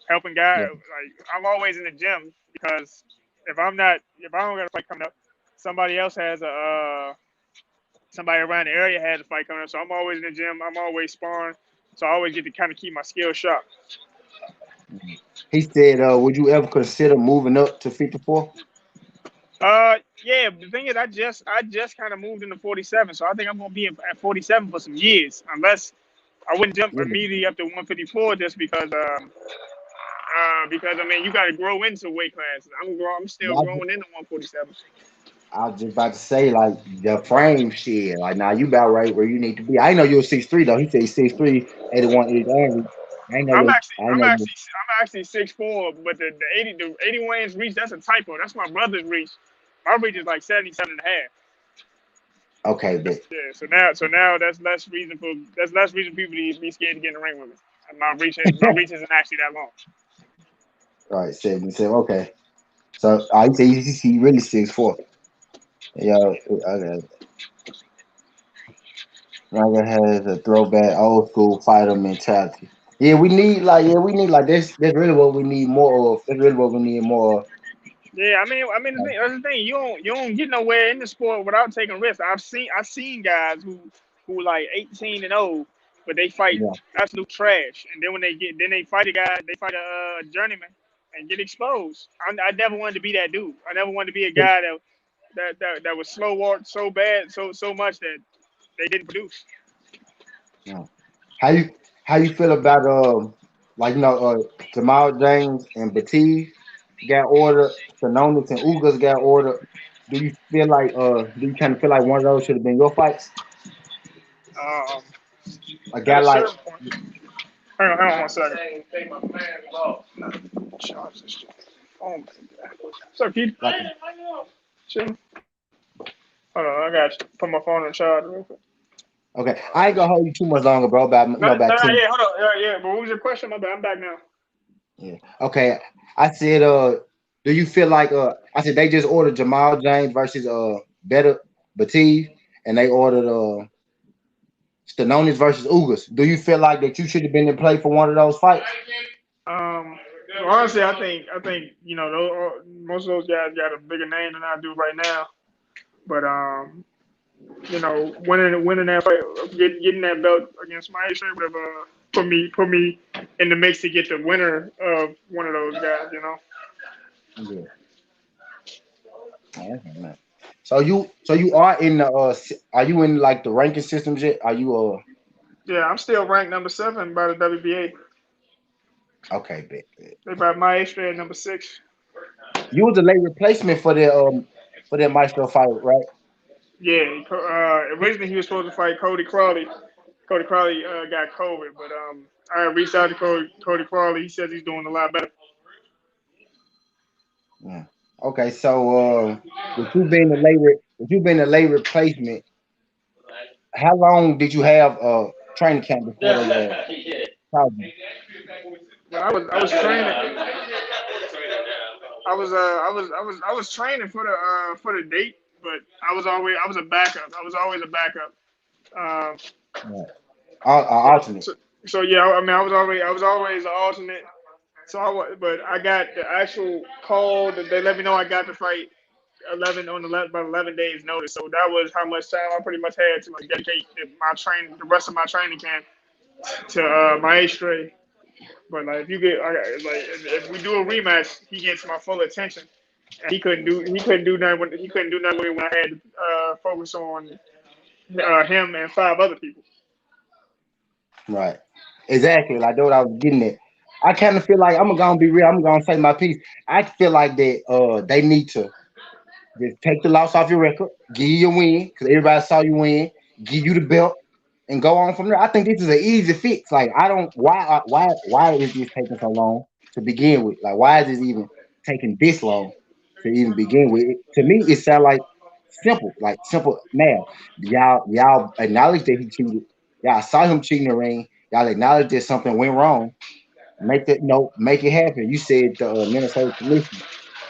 B: helping guys.
A: Yeah.
B: Like I'm always in the gym because if I don't got a fight coming up, somebody else has somebody around the area has a fight coming up. So I'm always in the gym. I'm always sparring. So I always get to kind of keep my skills sharp.
A: He said, would you ever consider moving up to 54?
B: Yeah. The thing is, I just kind of moved into 47, so I think I'm gonna be at 47 for some years, unless I wouldn't jump
A: Yeah.
B: immediately up to 154 just because I mean you got to grow into weight classes. I'm still
A: Yeah,
B: growing into 147.
A: I was just about to say, like, the frame shit. Like, now you about right where you need to be. I know you're 6'3", though. He said he's 6'3", 81 inch angry.
B: I'm actually
A: I
B: I'm
A: know you.
B: actually I'm actually 6'4", but the 81 inch reach, that's a typo. That's my brother's reach. My reach is like 77 and a half.
A: Okay, but
B: Yeah, so now that's less reason for people to be scared to get in the ring with me. And my reach isn't actually that long.
A: all right, 77. Okay. So he said he really 6'4". Yeah, okay. Raga has a throwback old school fighter mentality. Yeah, we need like this. That's really what we need more of. That's really what we need more of.
B: Yeah, I mean
A: Like,
B: that's the thing. You don't get nowhere in the sport without taking risks. I've seen guys who like 18 and old, but they fight
A: yeah,
B: absolute trash. And then when they fight a guy, they fight a journeyman and get exposed. I never wanted to be that dude. I never wanted to be a guy that was slow walked so bad, so much that they didn't produce.
A: yeah. How you feel about like Jamal James and Batiste got ordered, Sanonis and Ugas got ordered. Do you kind of feel like one of those should have been your fights?
B: Um,
A: A
B: at
A: guy
B: a
A: like
B: certain point, hang on 1 second. Charge this shit. Oh my God. What's up, Keith?
A: like
B: Shit. Hold on, I got you. Put my phone on charge real quick.
A: Okay, I ain't gonna hold you too much longer, bro. About
B: No, no,
A: about 10.
B: yeah, hold on. Yeah. But what was your question? My bad. I'm back now.
A: Yeah. Okay. I said, do you feel like I said they just ordered Jamal James versus Better Batiste, and they ordered Stanonis versus Ugas. Do you feel like that you should have been in play for one of those fights?
B: Um, honestly, I think most of those guys got a bigger name than I do right now. But winning that fight, getting that belt against Maestro would have put me in the mix to get the winner of one of those guys.
A: Yeah. Yeah, man. So you are in the are you in like the ranking systems yet? Are you
B: Yeah, I'm still ranked number 7 by the WBA.
A: okay, bet.
B: They by Maestro at number 6.
A: You was a late replacement for that Maestro fight, right?
B: Yeah, originally he was supposed to fight Cody Crawley. Cody Crawley got COVID, but I reached out to Cody Crawley. He says he's doing a lot better.
A: Yeah. Okay, so with you being a late replacement, how long did you have training camp before they called you?
B: But I was training. I was training for the date, but I was a backup. I was always a backup. Um,
A: Right.
B: so,
A: Alternate.
B: so so yeah, I mean I was always an alternate. But I got the actual call that they let me know I got to fight 11 on about 11 days notice. So that was how much time I pretty much had to like dedicate the rest of my training camp to Maestre. But like if you get like if we do a rematch, he gets my full attention. And he couldn't do nothing when I had to focus on him and 5 other people.
A: Right. Exactly. Like that's what I was getting at. I kind of feel like I'm gonna be real. I'm gonna say my piece. I feel like that they need to just take the loss off your record, give you your win because everybody saw you win, give you the belt, and go on from there. I think this is an easy fix. Like I don't why is this taking so long to begin with? Like why is this even taking this long to even begin with? To me, it sounds like simple math. Y'all acknowledge that he cheated. Y'all saw him cheating in the ring. Y'all acknowledge that something went wrong. Make it happen. You said the Minnesota Commission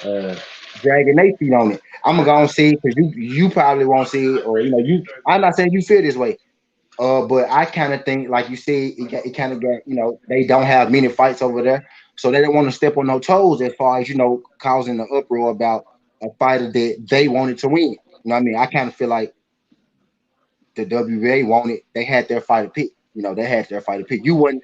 A: uh, dragging their feet on it. I'm gonna go and see it because you probably won't see it, or you. I'm not saying you feel this way, but I kind of think, like you said, it kind of got they don't have many fights over there, so they don't want to step on no toes as far as causing an uproar about a fighter that they wanted to win. You know what I mean? I kind of feel like the WBA wanted they had their fighter pick. They had their fighter pick. You wasn't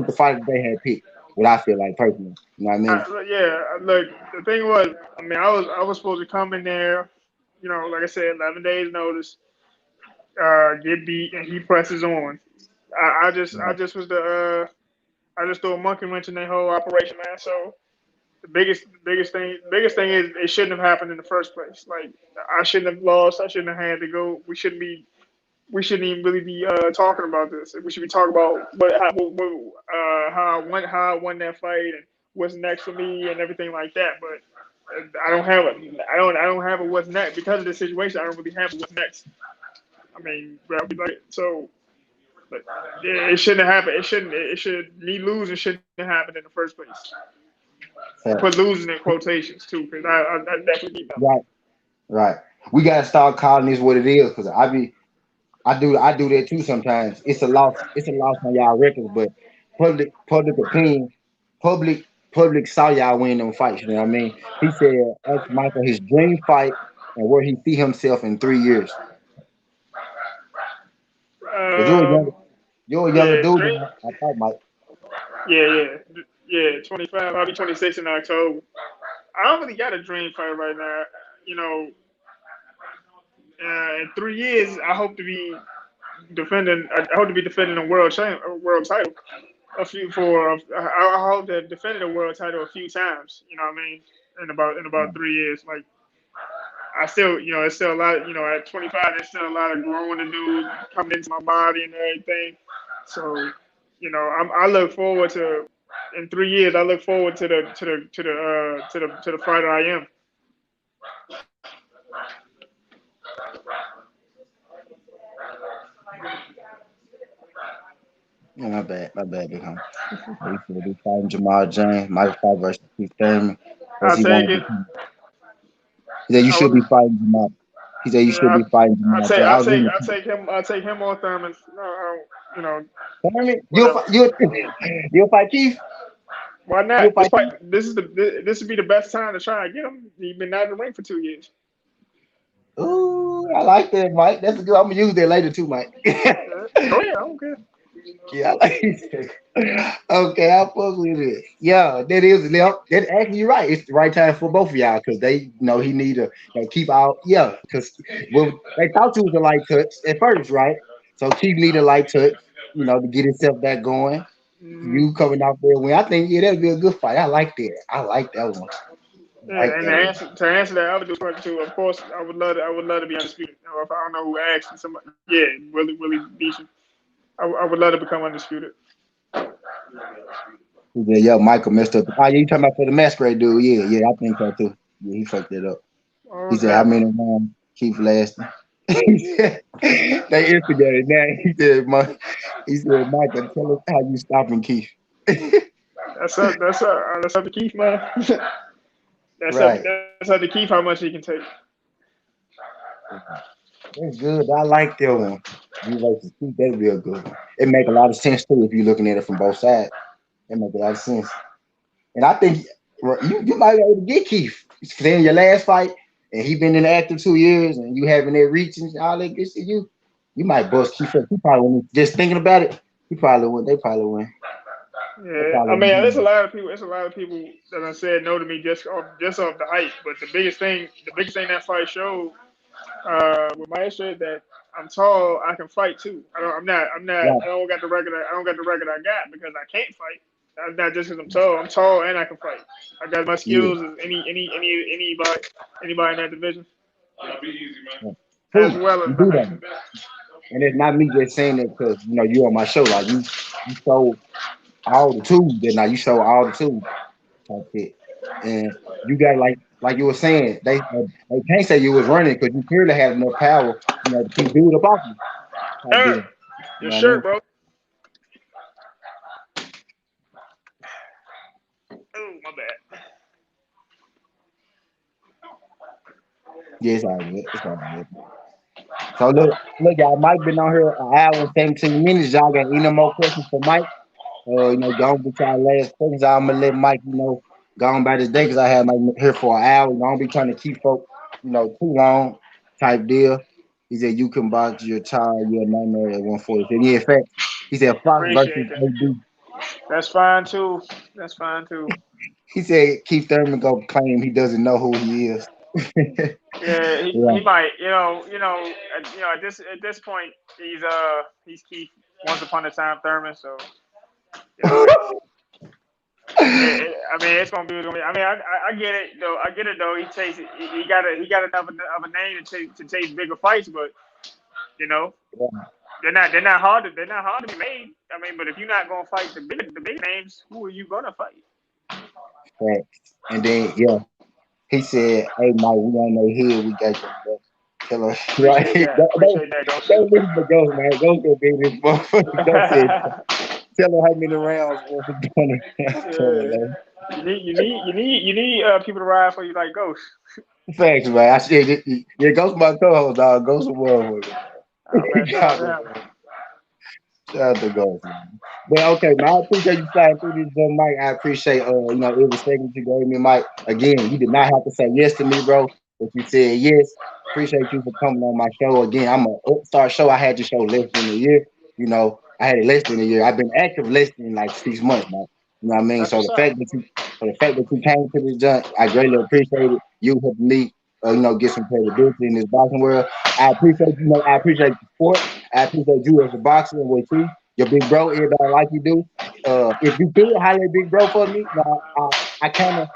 A: the fighter that they had picked. What I feel like personally, you know what I mean?
B: Yeah, look, the thing was, I mean, I was supposed to come in there, like I said, 11 days notice, get beat, and he presses on. I just was I just threw a monkey wrench in that whole operation, man. So the biggest thing is it shouldn't have happened in the first place. Like I shouldn't have lost. I shouldn't have had to go. We shouldn't even really be talking about this. We should be talking about how I won that fight and what's next for me and everything like that. But I don't have it. I don't have a what's next because of the situation. I don't really have a what's next. I mean, like so. But yeah, it shouldn't have happened. It shouldn't. It should me losing shouldn't have happened in the first place. Put losing in quotations too, because I definitely beat them.
A: Right, right. We gotta start calling this what it is because I do that too sometimes. It's a loss. It's a loss on y'all records, but public opinion, public saw y'all win them fights. You know what I mean? He said, "Ask Michael his dream fight and where he see himself in 3 years." Cause
B: Um,
A: you're a younger
B: yeah,
A: dude
B: dream.
A: than I thought, Mike.
B: Yeah. 25. I'll be 26 in October. I don't really got a dream fight right now. You know, in 3 years, I hope to be defending. I hope to be defending a world title. A few for. I hope to have defended a world title a few times. You know what I mean? In about 3 years, like I still, it's still a lot. At 25, there's still a lot of growing to do, coming into my body and everything. So, I look forward to in 3 years. I look forward to the fighter I am.
A: Yeah, my bad, big homie. He should be fighting Jamal James, Michael Fox versus Keith Thurman. Plus,
B: I'll
A: he
B: take
A: wanted
B: it.
A: to. He said you
B: I
A: should
B: would.
A: be fighting Jamal. He said you
B: Yeah,
A: should be fighting
B: I
A: Jamal
B: take.
A: James.
B: I
A: I was
B: take.
A: reading
B: I
A: the
B: take him. I take him on Thurman. You know,
A: Thurman.
B: whatever.
A: You'll fight Keith.
B: Why
A: You'll
B: not?
A: fight Keith.
B: This would be the best time to try and get him. He's been out of the ring for 2 years.
A: Ooh, I like that, Mike. That's a good. I'm gonna use that later too, Mike.
B: Go ahead. I don't care.
A: Yeah, I like that. Okay, I fuck with it. Yeah, that is that actually you're right. It's the right time for both of y'all because they he need to keep out. Yeah, because well they thought you was a light touch at first, right? So keep need a light touch, to get himself back going.
B: Mm-hmm.
A: You coming out there win. I think that'd be a good fight. I like that. I like that one. I like
B: Yeah, and
A: that one.
B: to answer that other question too, of course, I would love to be undisputed. If I don't know who asked, somebody, yeah, Willie Beecham. I would love to become undisputed.
A: Yeah, Michael messed up. Oh, yeah, you talking about for the masquerade dude? Yeah, yeah, I think so too. Yeah, he fucked it up. He
B: Most
A: said, "How many
B: definitely.
A: rounds keep lasting?" They instigated that. He said, Michael, tell us how you stopping Keith.
B: That's up to Keith, man.
A: Right.
B: That's up to Keith how much he can take.
A: That's good. I like that one. You versus Keith, that'd be a good one. It make a lot of sense too if you're looking at it from both sides. It make a lot of sense. And I think you might be able to get Keith. Then your last fight, and he been in the active 2 years, and you having that reach and all that good shit, you might bust Keith up. He probably win. Just thinking about it, he probably win. They probably win. They
B: Yeah, I
A: probably
B: mean, there's a
A: win.
B: lot of people. There's a lot of people that have said no to me just off the hype. But the biggest thing that fight showed with my history that I'm tall. I can fight too. I'm not.
A: Right.
B: I don't got the record I got because I can't fight. That's not just because I'm tall. I'm tall and I can fight. I got as much
A: Yeah.
B: skills as anybody in that division,
A: Yeah.
B: as
A: True.
B: well
A: You
B: as
A: do
B: behind.
A: that. And it's not me just saying that because you on my show. Like you show all the tools that now you show all the tools type shit. And you got like you were saying, they can't say you was running because you clearly had enough power, to keep doing the off you type deal.
B: Eric,
A: You
B: your
A: know what I
B: shirt,
A: mean?
B: bro. Oh, my bad.
A: Yeah, it's all good. It's all good. So look, y'all. Mike been on here an hour and 17 minutes. Y'all got any more questions for Mike? Go on with y'all last questions. I'm gonna let Mike, go on by this day because I have Mike here for an hour. Don't be trying to keep folks, too long type deal. He said you can box your child, your nightmare at 140. Yeah, in fact, he said Fox versus
B: Appreciate that.
A: AB.
B: That's fine too. That's fine too.
A: He said Keith Thurman go claim he doesn't know who he is.
B: Yeah, he
A: Right.
B: might. At this point, he's Keith. Once upon a time, Thurman. So you know, I mean, it's gonna be. I mean, I get it though. I get it though. He got enough of a name to chase bigger fights, but you know, they're not hard to be made. I mean, but if you're not gonna fight the big names, who are you gonna fight?
A: Facts. And then he said, "Hey Mike, we on their head. We got your back. Tell us right.
B: Appreciate that.
A: Don't
B: Appreciate that, Ghost.
A: don't listen to Ghost, man. Ghost gonna be this motherfucker. Ghost said, tell her how many rounds was it gonna tell her,
B: Yeah.
A: man.
B: You need people to ride for you like Ghost.
A: Facts, man. I said, yeah, Ghost my co-host, dog. Ghost a motherfucker.
B: Oh man, shout out
A: God,
B: to him.
A: man. Shout out to Ghost, man. But okay, man, I appreciate you sliding through this, Mike. I appreciate every segment you gave me, Mike. Again, you did not have to say yes to me, bro, but you said yes. Appreciate you for coming on my show. Again, I'm a upstart show. I had your show less than a year. I had it less than a year. I've been active less than like 6 months, man. You know what I mean?
B: That's
A: So
B: what's
A: the
B: up.
A: fact that you came to this junk, I greatly appreciate it. You helped me, get some credibility in this boxing world. I appreciate I appreciate the sport. I appreciate you as a boxer and what your big bro, everybody like you do. If you could highlight big bro for me, I kind of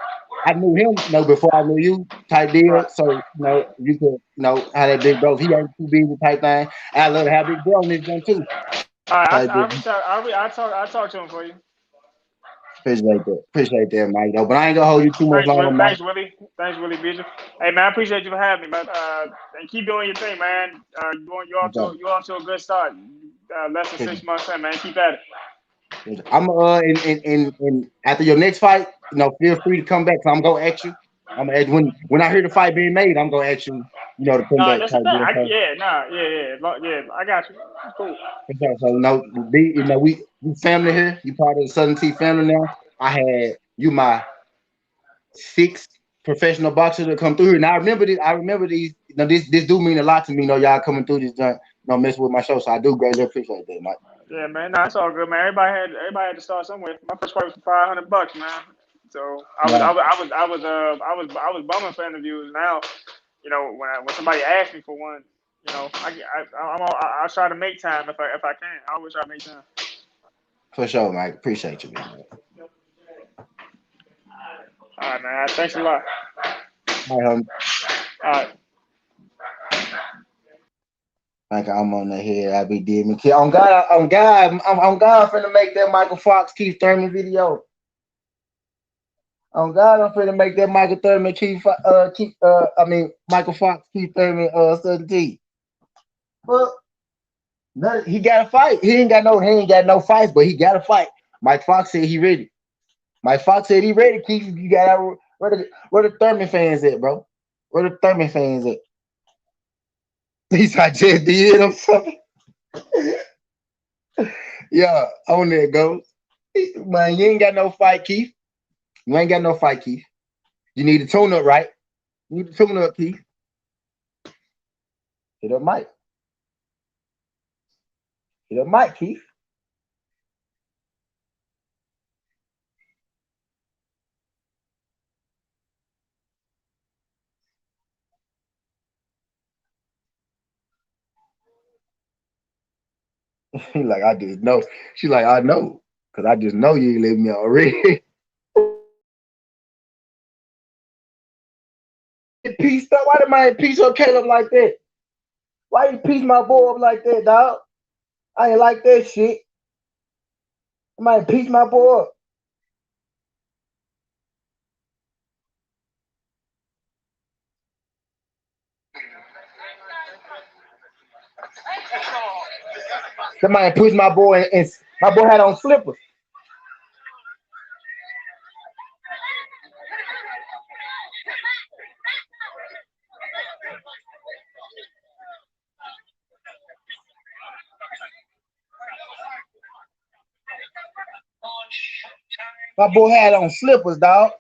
A: I knew him, before I knew you type deal.
B: Right.
A: So, you could, highlight big bro. If he ain't too busy type thing. I love to have big bro on this one too.
B: All right.
A: Type
B: I'll
A: deal.
B: reach out. I'll talk to him for you.
A: Appreciate that. Appreciate that, Mike. Though. But I ain't gonna hold you too much
B: Thanks,
A: longer,
B: Willie.
A: Mike.
B: Thanks, Willie. Thanks, Willie Beecher. Hey man, I appreciate you for having me, man. And keep doing your thing, man. You're off
A: Okay.
B: to a good start. Less than
A: Appreciate
B: 6 months in, man. Keep at it.
A: I'm in after your next fight, feel free to come back. So I'm gonna ask you. I'm gonna ask when I hear the fight being made, I'm gonna ask you, to come
B: No,
A: back
B: that's the
A: type
B: thing.
A: deal. So,
B: Yeah, nah, yeah. I got you. Cool.
A: we family here. You part of the Southern T family now. I had you my sixth professional boxer to come through here. Now I remember this. I remember these. This do mean a lot to me. Y'all coming through this joint. Mess with my show. So I do greatly appreciate that, Mike.
B: Yeah, man. Nah, it's all good, man. Everybody had to start somewhere. My first fight was for $500, man. So
A: Right.
B: I was bumming for interviews. Now, when somebody asks me for one, I'll try to make time if I can. I always try to make time.
A: For sure, Mike. Appreciate you, man.
B: All right, man. Thanks a lot.
A: All right, homie.
B: All right.
A: Like I'm on the head, I be did me. On God, I'm finna make that Mykal Fox Keith Thurman video. On God, I'm finna make that Michael Thurman Mykal Fox Keith Thurman Southern T. But he got to fight. He ain't got no fights, but he got to fight. Mike Fox said he ready. Mike Fox said he ready. Keith, you got where the Thurman fans at, bro? Where the Thurman fans at? He's like, just did him something. Yeah, on there goes. Man, you ain't got no fight, Keith. You ain't got no fight, Keith. You need to tune up, right? You need to tune up, Keith. Hit up Mike. Hit up Mike, Keith. He like, I just know. She like, I know. Cause I just know you ain't leave me already. Pieced up. Why did my piece up Caleb like that? Why you piece my boy up like that, dog? I ain't like that shit. I might piece my boy up. Somebody pushed my boy and my boy had on slippers. My boy had on slippers, dog.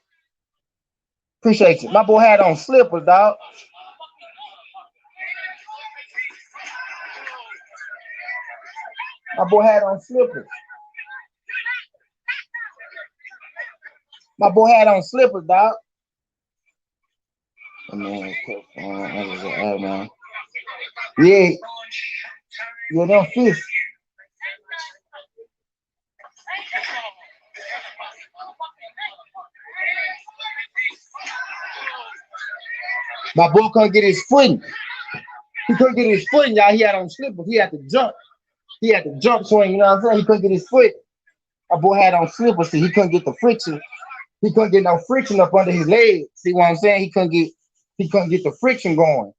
A: Appreciate you. My boy had on slippers, dog. My boy had on slippers. My boy had on slippers, dog. Man, man. Yeah, yeah, them fish. My boy couldn't get his footing. He couldn't get his footing, y'all. He had on slippers. He had to jump. He had to jump swing, you know what I'm saying? He couldn't get his foot. My boy had on slippers, so he couldn't get the friction. He couldn't get no friction up under his legs. See what I'm saying? He couldn't get the friction going.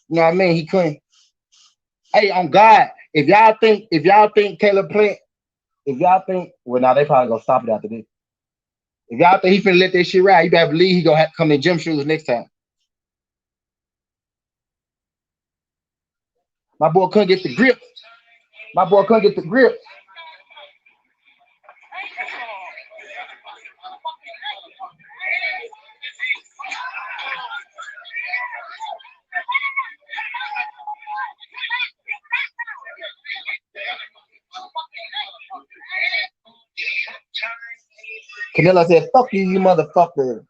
A: You know what I mean? He couldn't. Hey, on God, if y'all think Caleb Plant, if y'all think, well, now they probably gonna stop it after this. If y'all think he finna let that shit ride, you better believe he gonna have to come in gym shoes next time. My boy couldn't get the grip. My boy couldn't get the grip. Canelo said, "Fuck you, you motherfucker."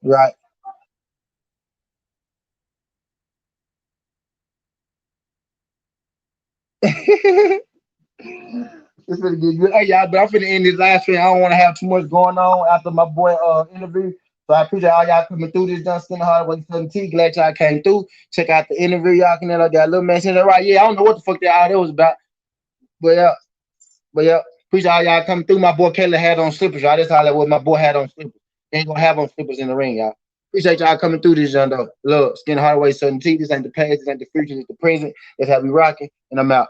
A: Right. It's gonna get good. Hey y'all, but I'm finna end this live stream. I don't want to have too much going on after my boy interview. So I appreciate all y'all coming through this done skin hard with 17. Glad y'all came through. Check out the interview, y'all can got a little message. Right, yeah, I don't know what the fuck that was about. But yeah, appreciate all y'all coming through. My boy Kayla had on slippers, y'all. That's all that was. My boy had on slippers. He ain't gonna have on slippers in the ring, y'all. Appreciate y'all coming through this, young though. Look, Skin Hardaway 17. This ain't the past, this ain't the future, it's the present. That's how we rocking. And I'm out.